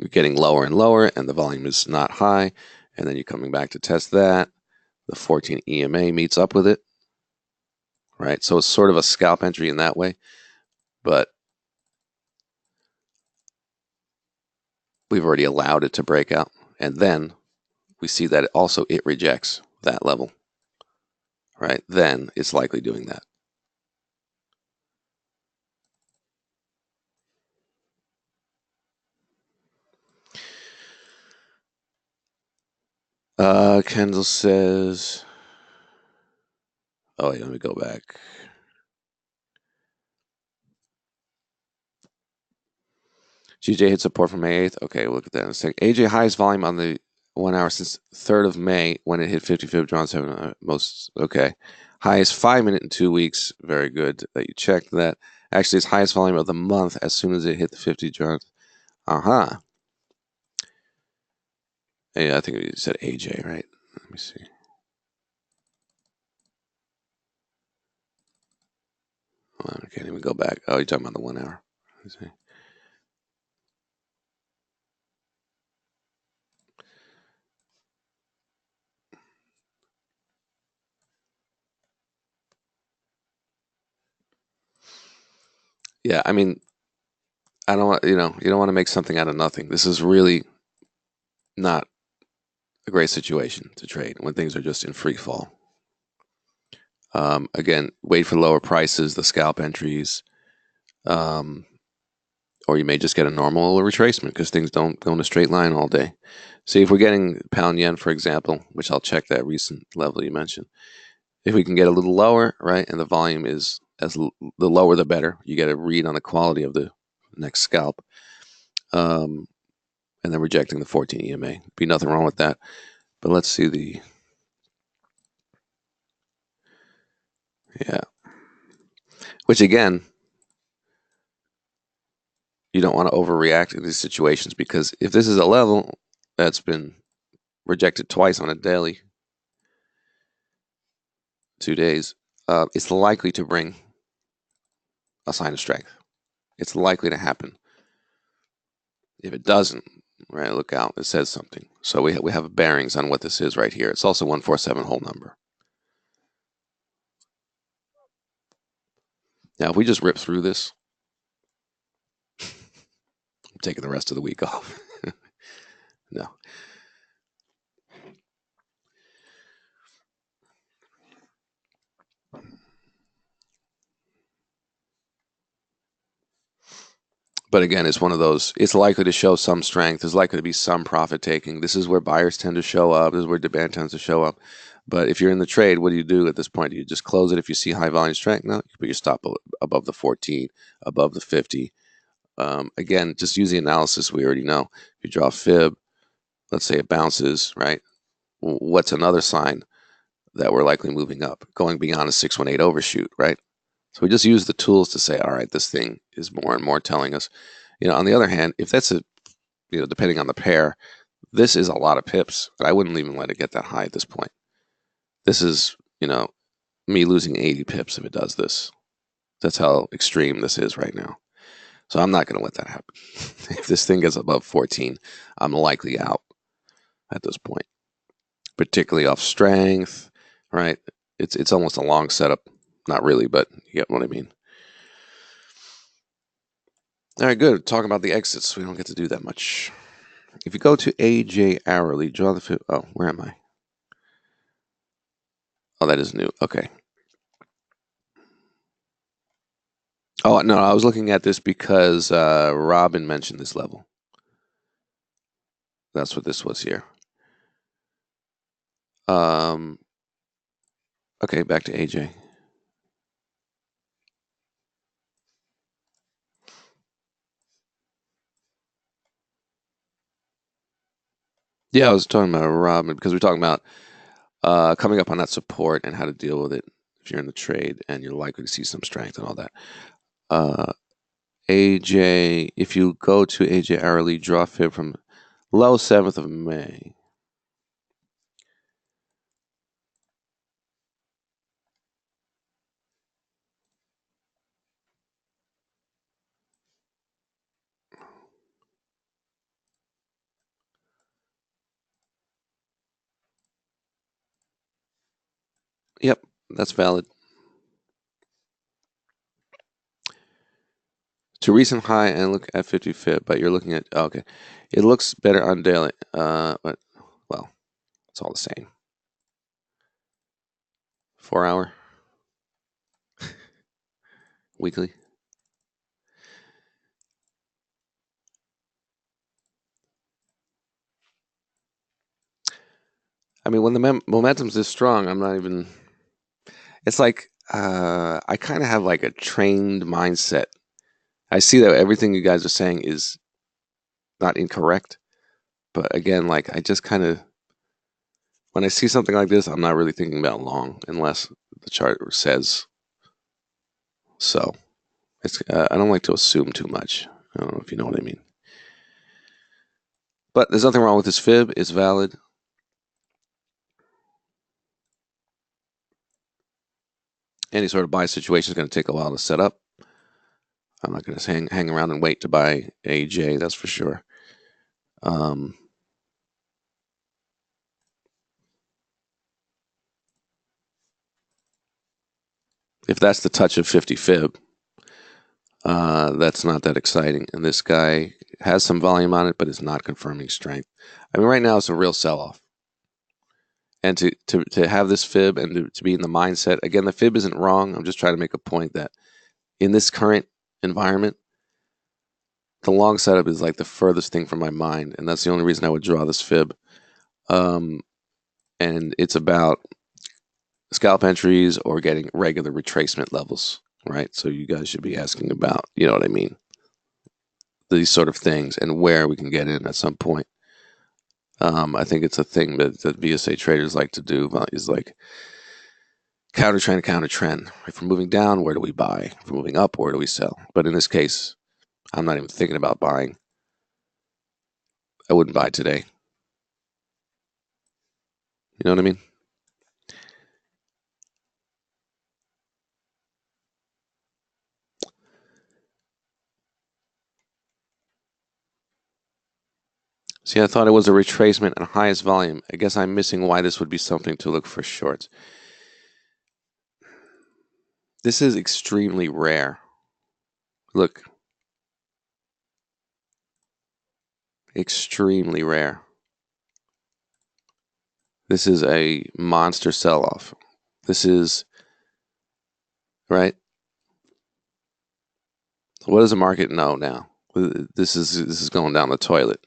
getting lower and lower and the volume is not high, and then you're coming back to test that. The 14 EMA meets up with it, right? So it's sort of a scalp entry in that way, but we've already allowed it to break out, and then we see that it rejects that level, right? Then it's likely doing that. Kendall says, oh, wait, let me go back. GJ hit support for May 8th. Okay, we'll look at that in a second. AJ highest volume on the 1 hour since 3rd of May when it hit 55 drawn 7 most. Okay. Highest 5 minute in 2 weeks. Very good that you checked that. Actually, it's highest volume of the month as soon as it hit the 50 drawn. Uh-huh. Yeah, I think you said AJ, right? Let me see. Hold on, I can't even go back. Oh, you're talking about the 1 hour. Let me see. Yeah, I mean, I don't want, you don't want to make something out of nothing. This is really not a great situation to trade when things are just in free fall. Again, wait for lower prices, the scalp entries, um, or you may just get a normal retracement because things don't go in a straight line all day. See, if we're getting pound yen, for example, which I'll check that recent level you mentioned, if we can get a little lower, right, and the volume is the lower the better, you get a read on the quality of the next scalp, and then rejecting the 14 EMA. Be nothing wrong with that. But let's see yeah, which again, you don't want to overreact in these situations because if this is a level that's been rejected twice on a daily, 2 days, it's likely to bring a sign of strength. It's likely to happen. If it doesn't, right, look out. It says something. So we have bearings on what this is right here. It's also 147 whole number. Now, if we just rip through this, I'm taking the rest of the week off. No. But again, it's one of those, it's likely to show some strength. There's likely to be some profit taking. This is where buyers tend to show up. This is where demand tends to show up. But if you're in the trade, what do you do at this point? Do you just close it if you see high volume strength? No, you put your stop above the 14, above the 50. Again, just use the analysis we already know. If you draw a fib, let's say it bounces, right? What's another sign that we're likely moving up, going beyond a 618 overshoot, right? So we just use the tools to say, all right, this thing is more and more telling us. On the other hand, if that's depending on the pair, this is a lot of pips. I wouldn't even let it get that high at this point. This is, me losing 80 pips if it does this. That's how extreme this is right now. So I'm not going to let that happen. If this thing gets above 14, I'm likely out at this point, particularly off strength, right? It's almost a long setup. Not really, but you get what I mean. All right, good. Talking about the exits. We don't get to do that much. If you go to AJ hourly, draw the fib. Oh, where am I? Oh, that is new. Okay. Oh, no, I was looking at this because Robin mentioned this level. That's what this was here. Okay, back to AJ. Yeah, I was talking about Robin because we're talking about coming up on that support and how to deal with it if you're in the trade and you're likely to see some strength and all that. AJ, if you go to AJ hourly, draw fib from low 7th of May. Yep, that's valid. To recent high and look at 50 fib, but you're looking at, okay. It looks better on daily, but, well, it's all the same. 4 hour, weekly. mean, when the momentum's this strong, I'm not even. It's like I kind of have like a trained mindset. I see that everything you guys are saying is not incorrect, but again, like I just kind of when I see something like this, I'm not really thinking about long unless the chart says so. I don't like to assume too much. I don't know if you know what I mean. But there's nothing wrong with this fib. It's valid. Any sort of buy situation is going to take a while to set up. I'm not going to hang around and wait to buy AJ, that's for sure. If that's the touch of 50 fib, that's not that exciting. And this guy has some volume on it, but is not confirming strength. I mean, right now it's a real sell-off. And to have this fib and to be in the mindset, again, the fib isn't wrong. I'm just trying to make a point that in this current environment, the long setup is like the furthest thing from my mind. And that's the only reason I would draw this fib. And it's about scalp entries or getting regular retracement levels, right? So you guys should be asking about, you know what I mean? These sort of things and where we can get in at some point. I think it's a thing that VSA traders like to do is like counter trend. If we're moving down, where do we buy? If we're moving up, where do we sell? But in this case, I'm not even thinking about buying. I wouldn't buy today. You know what I mean? See, I thought it was a retracement and highest volume. I guess I'm missing why this would be something to look for shorts. This is extremely rare. Look. Extremely rare. This is a monster sell-off. This is, right? What does the market know now? This is going down the toilet.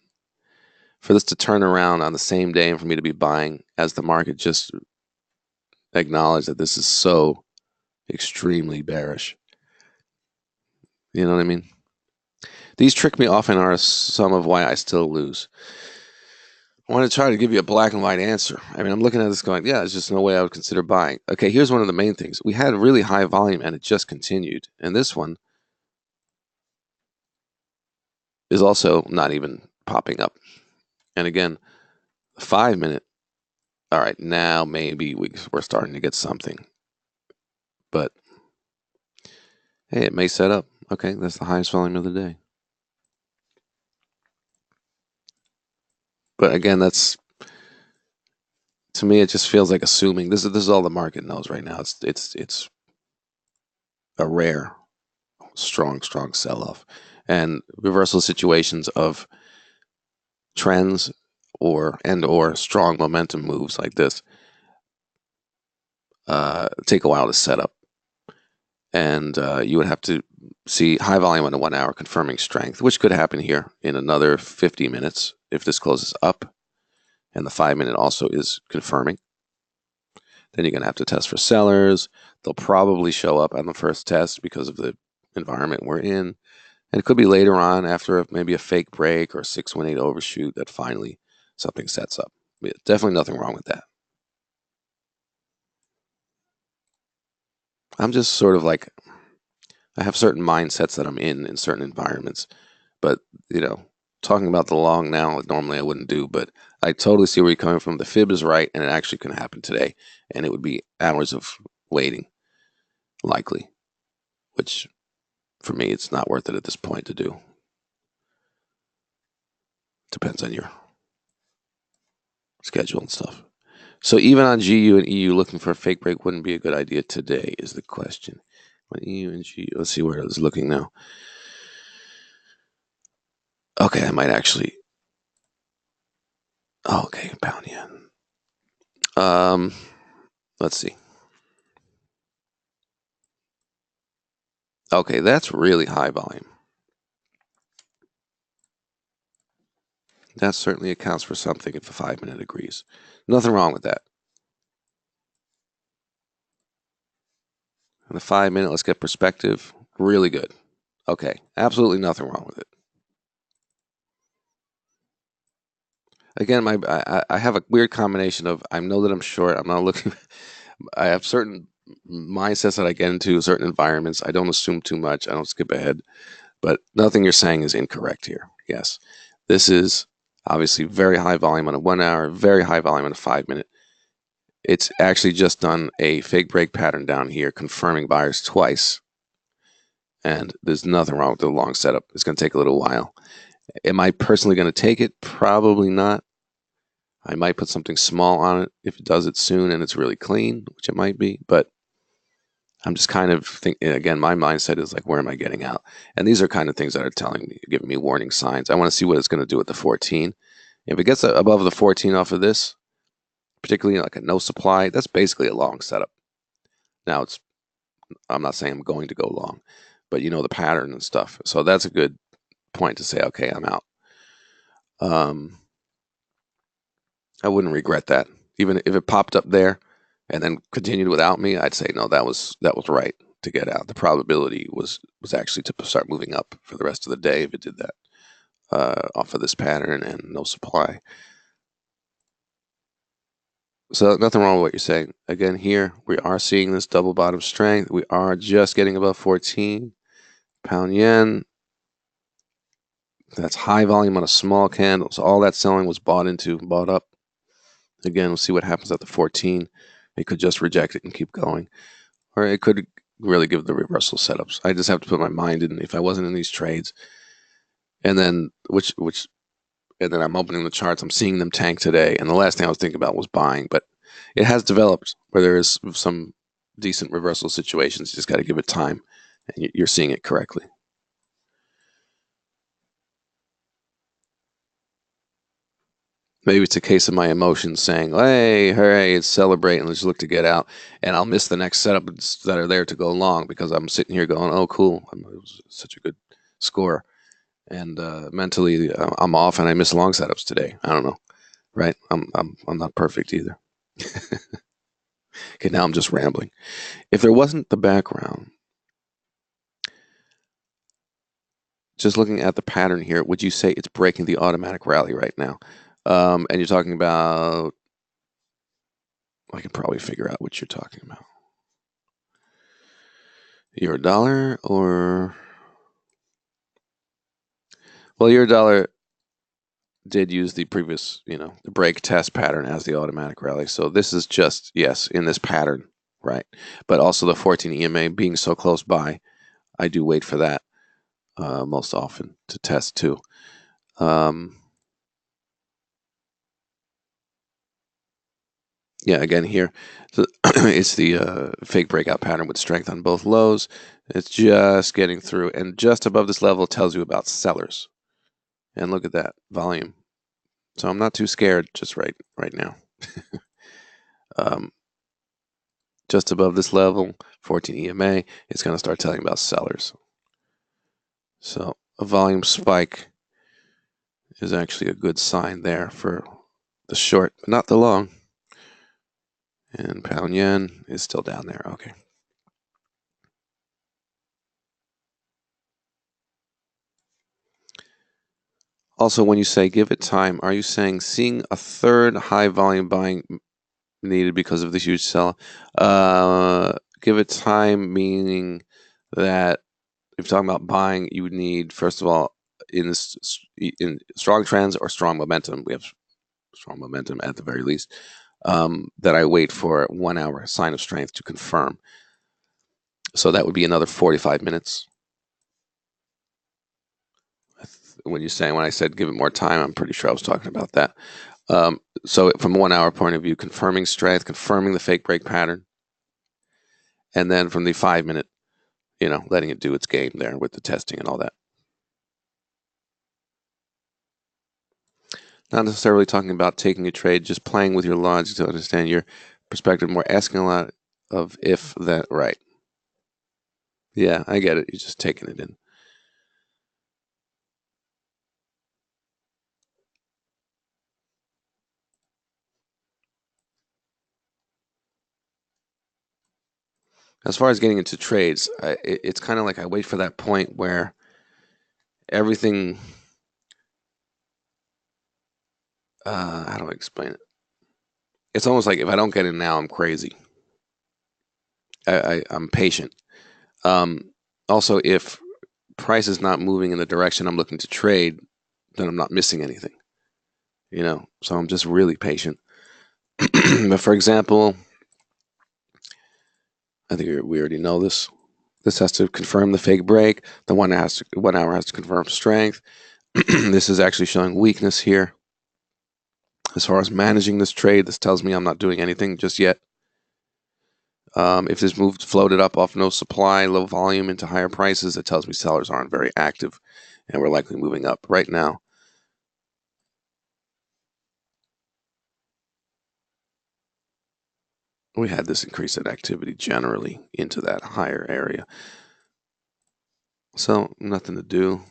For this to turn around on the same day and for me to be buying as the market just acknowledged that this is so extremely bearish. You know what I mean? These trick me often are some of why I still lose. I want to try to give you a black and white answer. I mean, I'm looking at this going, yeah, there's just no way I would consider buying. Okay, here's one of the main things. We had really high volume and it just continued. And this one is also not even popping up. And again, 5 minute, all right, now maybe we're starting to get something. But hey, it may set up. Okay, that's the highest volume of the day. But again, that's to me, it just feels like assuming this is all the market knows right now. It's a rare, strong sell-off, and reversal situations of trends or strong momentum moves like this take a while to set up, and you would have to see high volume on the 1 hour confirming strength, which could happen here in another 50 minutes if this closes up, and the 5 minute also is confirming. Then you're going to have to test for sellers. They'll probably show up on the first test because of the environment we're in. And it could be later on after maybe a fake break or a 618 overshoot that finally something sets up. Definitely nothing wrong with that. I'm just sort of like, I have certain mindsets that I'm in certain environments. But, talking about the long now, normally I wouldn't do, but I totally see where you're coming from. The fib is right, and it actually can happen today. And it would be hours of waiting, likely, which for me, it's not worth it at this point to do. Depends on your schedule and stuff. So even on GU and EU, looking for a fake break wouldn't be a good idea today, is the question. On EU and GU, let's see where I was looking now. Okay, I might actually. Okay, pound yen. Let's see. Okay, that's really high volume. That certainly accounts for something if a 5-minute agrees. Nothing wrong with that. And the 5-minute, let's get perspective. Really good. Okay, absolutely nothing wrong with it. Again, I have a weird combination of I know that I'm short. I'm not looking. I have certain mindsets that I get into, certain environments. I don't assume too much. I don't skip ahead. But nothing you're saying is incorrect here. Yes, this is obviously very high volume on a 1 hour, very high volume on a 5-minute. It's actually just done a fake break pattern down here, confirming buyers twice. And there's nothing wrong with the long setup. It's going to take a little while. Am I personally going to take it? Probably not. I might put something small on it if it does it soon and it's really clean, which it might be. But I'm just kind of thinking, again, my mindset is like, where am I getting out? And these are kind of things that are telling me, giving me warning signs. I want to see what it's going to do with the 14. If it gets above the 14 off of this, particularly like a no supply, that's basically a long setup. Now, I'm not saying I'm going to go long, but you know the pattern and stuff. So that's a good point to say, okay, I'm out. I wouldn't regret that. Even if it popped up there and then continued without me, I'd say no, that was right to get out. The probability was actually to start moving up for the rest of the day if it did that off of this pattern and no supply. So nothing wrong with what you're saying. Again, here we are seeing this double bottom strength. We are just getting above 14 pound yen. That's high volume on a small candle. So all that selling was bought up. Again, we'll see what happens at the 14. It could just reject it and keep going, or it could really give the reversal setups. I just have to put my mind in if I wasn't in these trades, and then and then I'm opening the charts. I'm seeing them tank today, and the last thing I was thinking about was buying. But it has developed where there is some decent reversal situations. You just got to give it time, and you're seeing it correctly. Maybe it's a case of my emotions saying, "Hey, hooray, it's celebrating. Let's look to get out," and I'll miss the next setups that are there to go long because I'm sitting here going, "Oh, cool! It was such a good score," and mentally I'm off and I miss long setups today. I don't know, right? I'm not perfect either. Okay, now I'm just rambling. If there wasn't the background, just looking at the pattern here, would you say it's breaking the automatic rally right now? And you're talking about, I can probably figure out what you're talking about. Euro dollar or, well, euro dollar did use the previous, the break test pattern as the automatic rally. So this is just, yes, in this pattern, right? But also the 14 EMA being so close by, I do wait for that most often to test too. Yeah, again here, it's the fake breakout pattern with strength on both lows. It's just getting through, and just above this level tells you about sellers. And look at that volume. So I'm not too scared just right now. um, just above this level, 14 EMA, it's going to start telling about sellers. So a volume spike is actually a good sign there for the short, but not the long. And pound yen is still down there. Okay. Also, when you say give it time, are you saying seeing a third high volume buying needed because of the huge sell? Give it time, meaning that if you're talking about buying, you would need, first of all, in strong trends or strong momentum. We have strong momentum at the very least. That I wait for 1 hour sign of strength to confirm. So that would be another 45 minutes. When I said give it more time, I'm pretty sure I was talking about that. So from a 1 hour point of view, confirming strength, confirming the fake break pattern, and then from the 5-minute, letting it do its game there with the testing and all that. Not necessarily talking about taking a trade, just playing with your logic to understand your perspective more, asking a lot of if that, right. Yeah, I get it. You're just taking it in. As far as getting into trades, it's kind of like I wait for that point where everything. How do I explain it? It's almost like if I don't get in now, I'm crazy. I'm patient. Um, Also, if price is not moving in the direction I'm looking to trade, then I'm not missing anything. So I'm just really patient. But for example, I think we already know this. This has to confirm the fake break. The 1 hour has to confirm strength. This is actually showing weakness here. As far as managing this trade, this tells me I'm not doing anything just yet. If this move floated up off no supply, low volume into higher prices, it tells me sellers aren't very active and we're likely moving up. Right now, we had this increase in activity generally into that higher area. So nothing to do.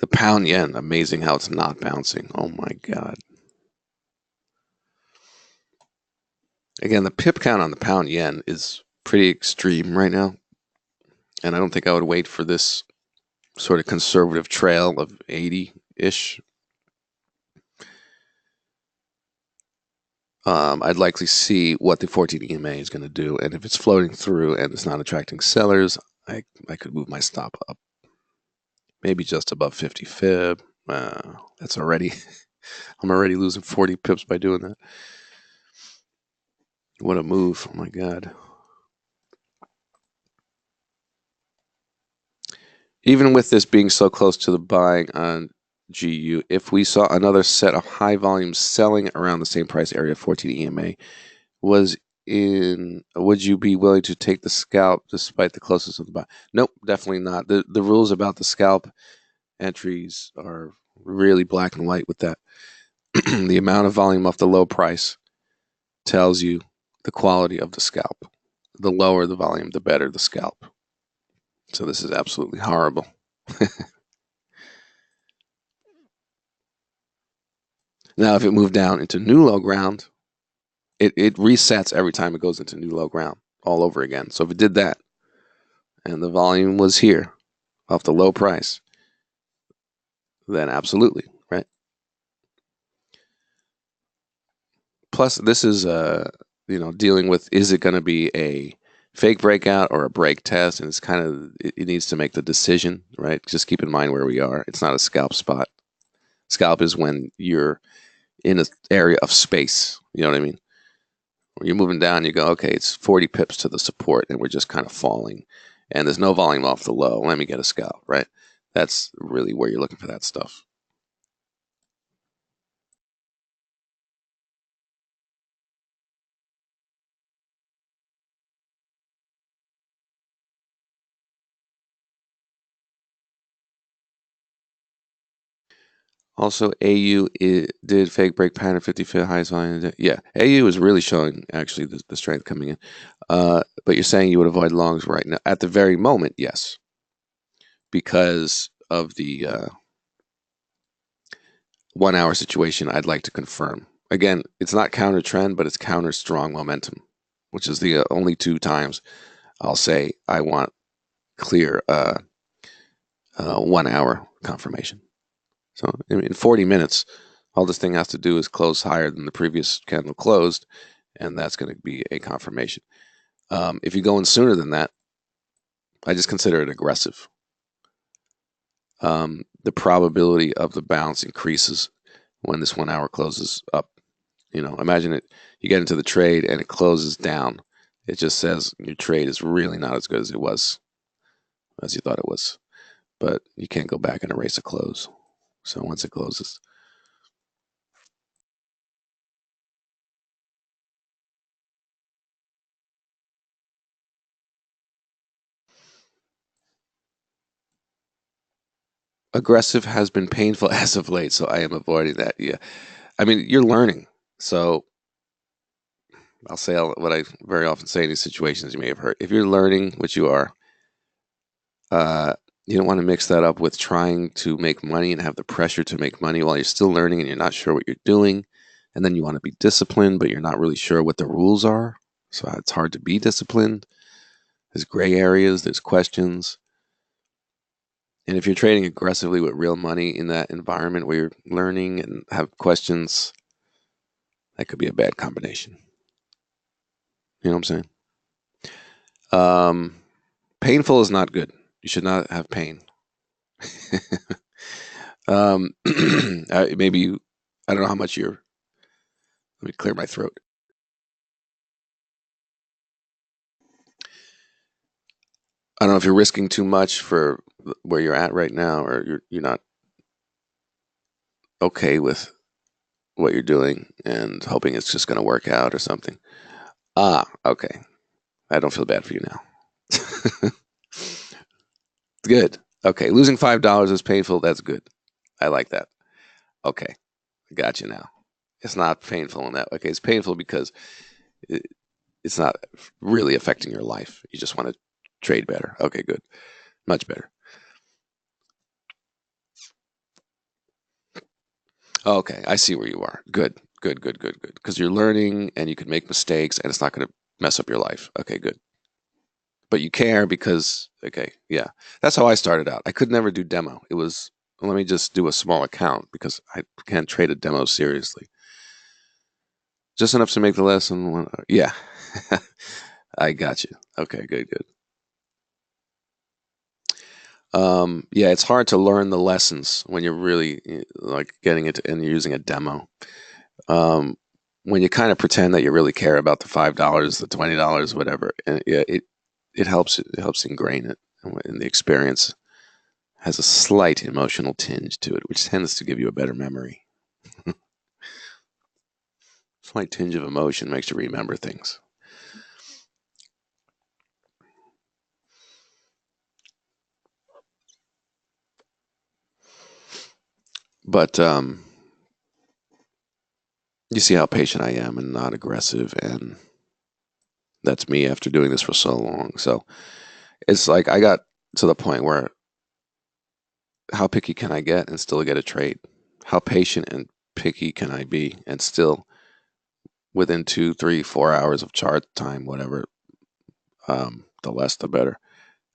The pound yen, amazing how it's not bouncing. Oh my God. Again, the pip count on the pound yen is pretty extreme right now. And I don't think I would wait for this sort of conservative trail of 80-ish. I'd likely see what the 14 EMA is going to do. And if it's floating through and it's not attracting sellers, I could move my stop up. Maybe just above 50 fib. That's already, I'm already losing 40 pips by doing that. What a move. Oh my God. Even with this being so close to the buying on GU, if we saw another set of high volume selling around the same price area, 14 EMA, would you be willing to take the scalp despite the closest of the buy? Nope, definitely not. The rules about the scalp entries are really black and white with that. The amount of volume off the low price tells you the quality of the scalp. The lower the volume, the better the scalp. So this is absolutely horrible. Now, if it moved down into new low ground, it resets every time it goes into new low ground all over again. So if it did that and the volume was here off the low price, then absolutely, right? Plus, this is dealing with, is it going to be a fake breakout or a break test? And it's kind of, it needs to make the decision, right? Just keep in mind where we are. It's not a scalp spot. Scalp is when you're in an area of space. You know what I mean? When you're moving down, you go, okay, it's 40 pips to the support, and we're just kind of falling. And there's no volume off the low. Let me get a scalp, right? That's really where you're looking for that stuff. Also, AU did fake break pattern 50-foot highest volume. Yeah, AU is really showing actually the strength coming in. But you're saying you would avoid longs right now. At the very moment, yes, because of the 1 hour situation. I'd like to confirm. Again, it's not counter trend, but it's counter strong momentum, which is the only two times I'll say I want clear 1 hour confirmation. So in 40 minutes, all this thing has to do is close higher than the previous candle closed, and that's going to be a confirmation. If you go in sooner than that, I just consider it aggressive. The probability of the bounce increases when this 1 hour closes up. Imagine it, you get into the trade and it closes down. It just says your trade is really not as good as it was, as you thought it was. But you can't go back and erase a close. So once it closes, aggressive has been painful as of late, so I am avoiding that. Yeah, I mean, you're learning. So I'll say what I very often say in these situations you may have heard. If you're learning, which you are, uh, You don't want to mix that up with trying to make money and have the pressure to make money while you're still learning and you're not sure what you're doing. And then you want to be disciplined, but you're not really sure what the rules are. So it's hard to be disciplined. There's gray areas, there's questions. And if you're trading aggressively with real money in that environment where you're learning and have questions, that could be a bad combination. You know what I'm saying? Painful is not good. You should not have pain. Maybe you, I don't know how much you're, let me clear my throat. I don't know if you're risking too much for where you're at right now, or you're not okay with what you're doing and hoping it's just going to work out or something. Okay. I don't feel bad for you now. Good. Okay. Losing $5 is painful. That's good. I like that. Okay. I got you now. It's not painful in that. Okay. It's painful because it's not really affecting your life. You just want to trade better. Okay. Good. Much better. Okay. I see where you are. Good. Good. Good. Good. Good. Because you're learning and you can make mistakes and it's not going to mess up your life. Okay. Good. But you care because, okay, yeah. That's how I started out. I could never do demo. It was, let me just do a small account because I can't trade a demo seriously. Just enough to make the lesson. Yeah. I got you. Okay, good, good. Yeah, it's hard to learn the lessons when you're really like getting it and you're using a demo. Um, when you kind of pretend that you really care about the $5, the $20, whatever, and yeah, it helps ingrain it in the experience. Has a slight emotional tinge to it, which tends to give you a better memory. Slight tinge of emotion makes you remember things. But you see how patient I am and not aggressive, and that's me after doing this for so long. So it's like I got to the point where how picky can I get and still get a trade? How patient and picky can I be and still within 2, 3, 4 hours of chart time, whatever, the less the better.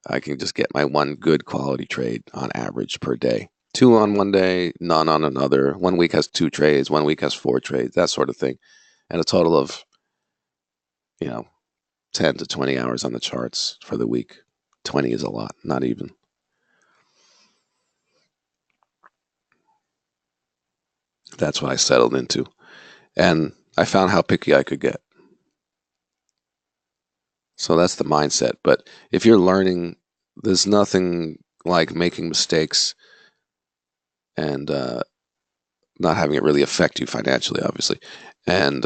I can just get my one good quality trade on average per day. Two on one day, none on another. 1 week has 2 trades, 1 week has 4 trades, that sort of thing. And a total of, you know, 10 to 20 hours on the charts for the week. 20 is a lot, not even. That's what I settled into. And I found how picky I could get. So that's the mindset. But if you're learning, there's nothing like making mistakes and not having it really affect you financially, obviously, and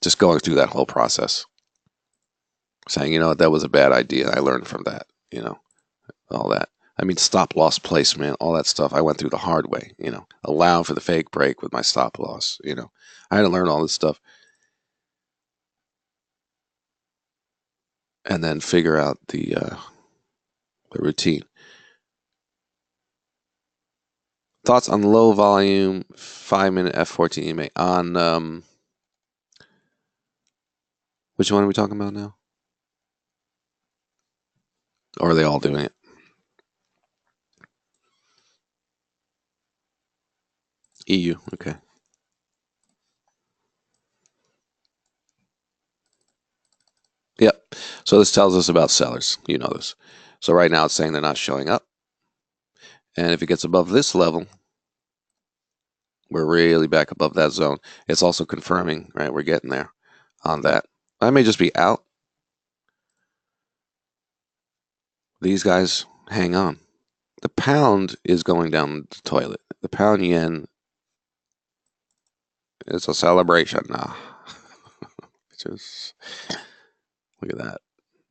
just going through that whole process, saying, you know, that was a bad idea. I learned from that, all that. I mean, stop loss placement, all that stuff. I went through the hard way, allow for the fake break with my stop loss. I had to learn all this stuff and then figure out the routine. Thoughts on low volume 5-minute F14 EMA on which one are we talking about now? Or are they all doing it? EU, okay. Yep. So this tells us about sellers. You know this. So right now it's saying they're not showing up. And if it gets above this level, we're really back above that zone. It's also confirming, right? We're getting there on that. I may just be out. These guys hang on. The pound is going down the toilet. The pound yen is a celebration now. Just look at that.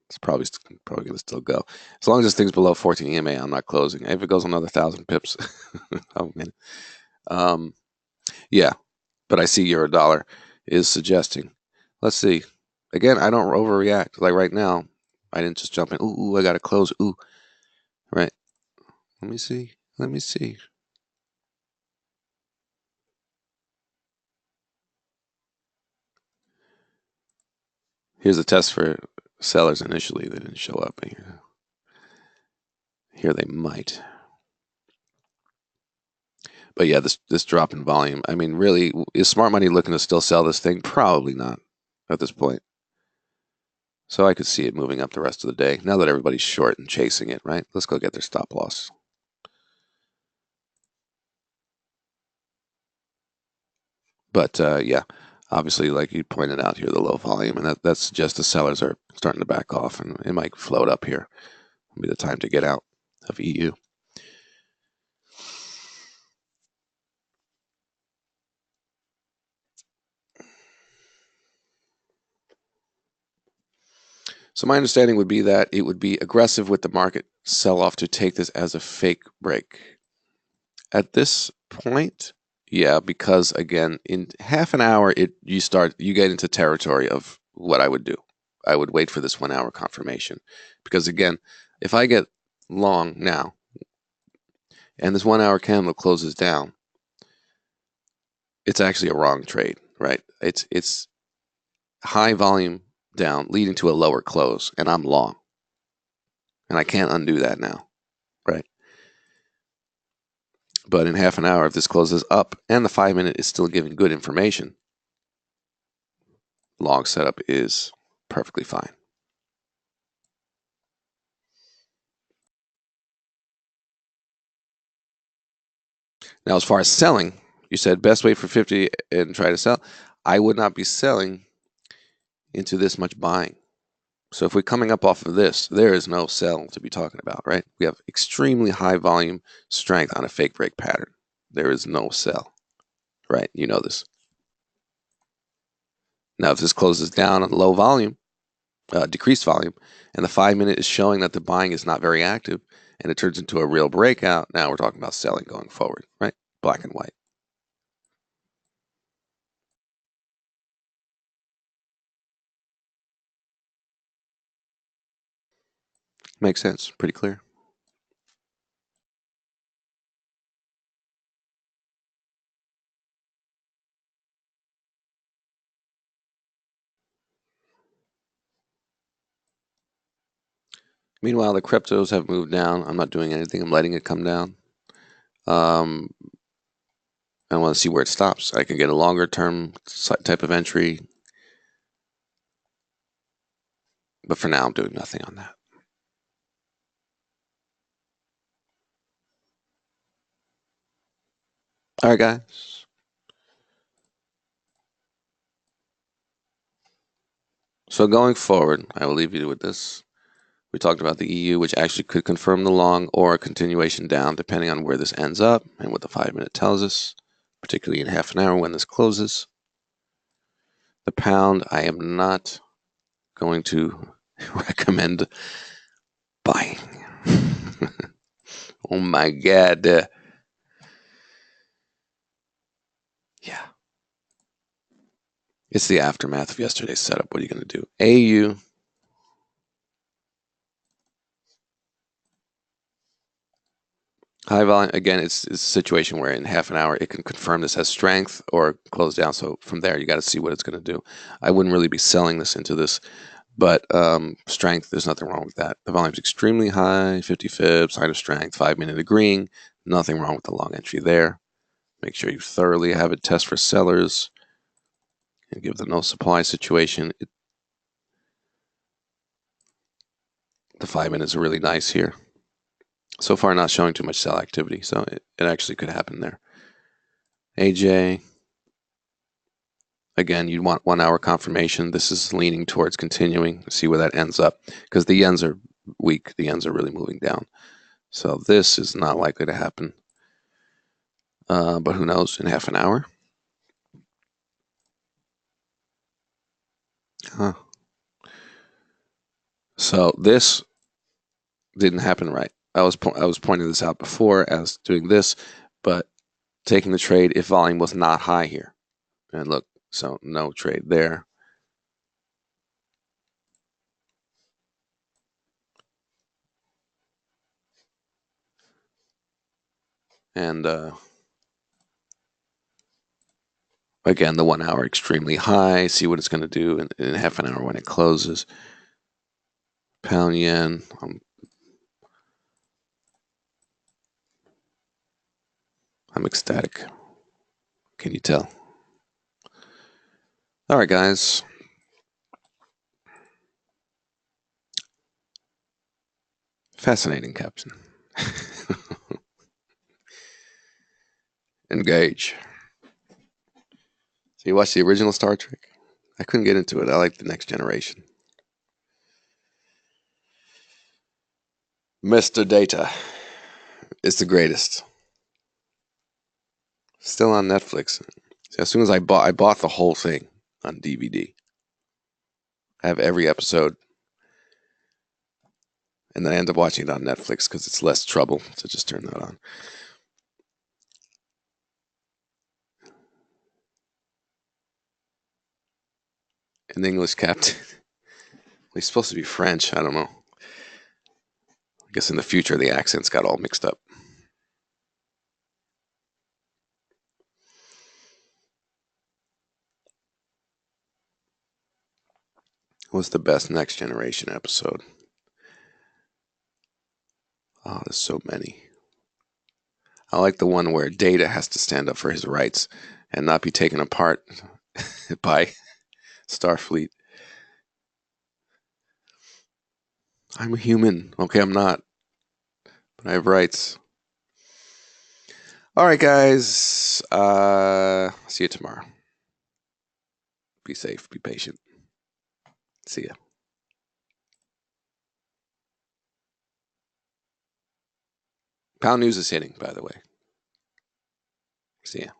It's probably going to still go. As long as this thing's below 14 EMA, I'm not closing. If it goes another 1,000 pips, oh man. Yeah, but I see euro dollar is suggesting. Let's see. Again, I don't overreact. Like right now, I didn't just jump in. Ooh, I got to close. Ooh, right. Let me see. Let me see. Here's a test for sellers initially. They didn't show up. Here they might. But yeah, this drop in volume. I mean, really, is smart money looking to still sell this thing? Probably not at this point. So I could see it moving up the rest of the day. Now that everybody's short and chasing it, right? Let's go get their stop loss. But yeah, obviously, like you pointed out here, the low volume, and that suggests the sellers are starting to back off, and it might float up here. It'll be the time to get out of EU. So my understanding would be that it would be aggressive with the market sell-off to take this as a fake break. At this point, yeah, because again, in half an hour, you get into territory of what I would do. I would wait for this 1 hour confirmation, because again, if I get long now and this 1 hour candle closes down, it's actually a wrong trade, right? It's high volume down leading to a lower close, and I'm long, and I can't undo that now, right? But in half an hour, if this closes up and the 5 minute is still giving good information, long setup is perfectly fine. Now, as far as selling, you said best wait for 50 and try to sell. I would not be selling into this much buying. So if we're coming up off of this, there is no sell to be talking about, right? We have extremely high volume strength on a fake break pattern. There is no sell, right? You know this. Now, if this closes down on low volume, decreased volume, and the 5 minute is showing that the buying is not very active, and it turns into a real breakout, now we're talking about selling going forward, right? Black and white. Makes sense. Pretty clear. Meanwhile, the cryptos have moved down. I'm not doing anything. I'm letting it come down. I want to see where it stops. I can get a longer term type of entry. But for now, I'm doing nothing on that. All right, guys. So going forward, I will leave you with this. We talked about the EU, which actually could confirm the long or a continuation down, depending on where this ends up and what the 5 minute tells us, particularly in half an hour when this closes. The pound, I am not going to recommend buying. Oh my God. Yeah. It's the aftermath of yesterday's setup. What are you going to do? AU. High volume. Again, it's a situation where in half an hour it can confirm this has strength or close down. So from there, you got to see what it's going to do. I wouldn't really be selling this into this, but strength, there's nothing wrong with that. The volume's extremely high, 50 fibs, height of strength, 5 minute agreeing. Nothing wrong with the long entry there. Make sure you thoroughly have it test for sellers and give the no supply situation. The 5 minutes are really nice here. So far, not showing too much sell activity, so it actually could happen there. AJ, again, you'd want 1 hour confirmation. This is leaning towards continuing. See where that ends up, because the yens are weak. The yens are really moving down. So this is not likely to happen. But who knows, in half an hour? Huh. So this didn't happen right. I was pointing this out before as doing this, but taking the trade if volume was not high here. And look, so no trade there. And again, the 1 hour extremely high. See what it's going to do in half an hour when it closes. Pound yen. I'm ecstatic. Can you tell? All right, guys. Fascinating, Captain. Engage. So you watched the original Star Trek? I couldn't get into it. I like the Next Generation. Mr. Data is the greatest. Still on Netflix. So as soon as I bought the whole thing on DVD. I have every episode, and then I end up watching it on Netflix because it's less trouble to just turn that on. An English captain. He's supposed to be French. I don't know. I guess in the future the accents got all mixed up. What's the best Next Generation episode? Oh, there's so many. I like the one where Data has to stand up for his rights and not be taken apart by Starfleet. I'm a human. Okay, I'm not, but I have rights. All right, guys. See you tomorrow. Be safe. Be patient. See ya. Pound News is hitting, by the way. See ya.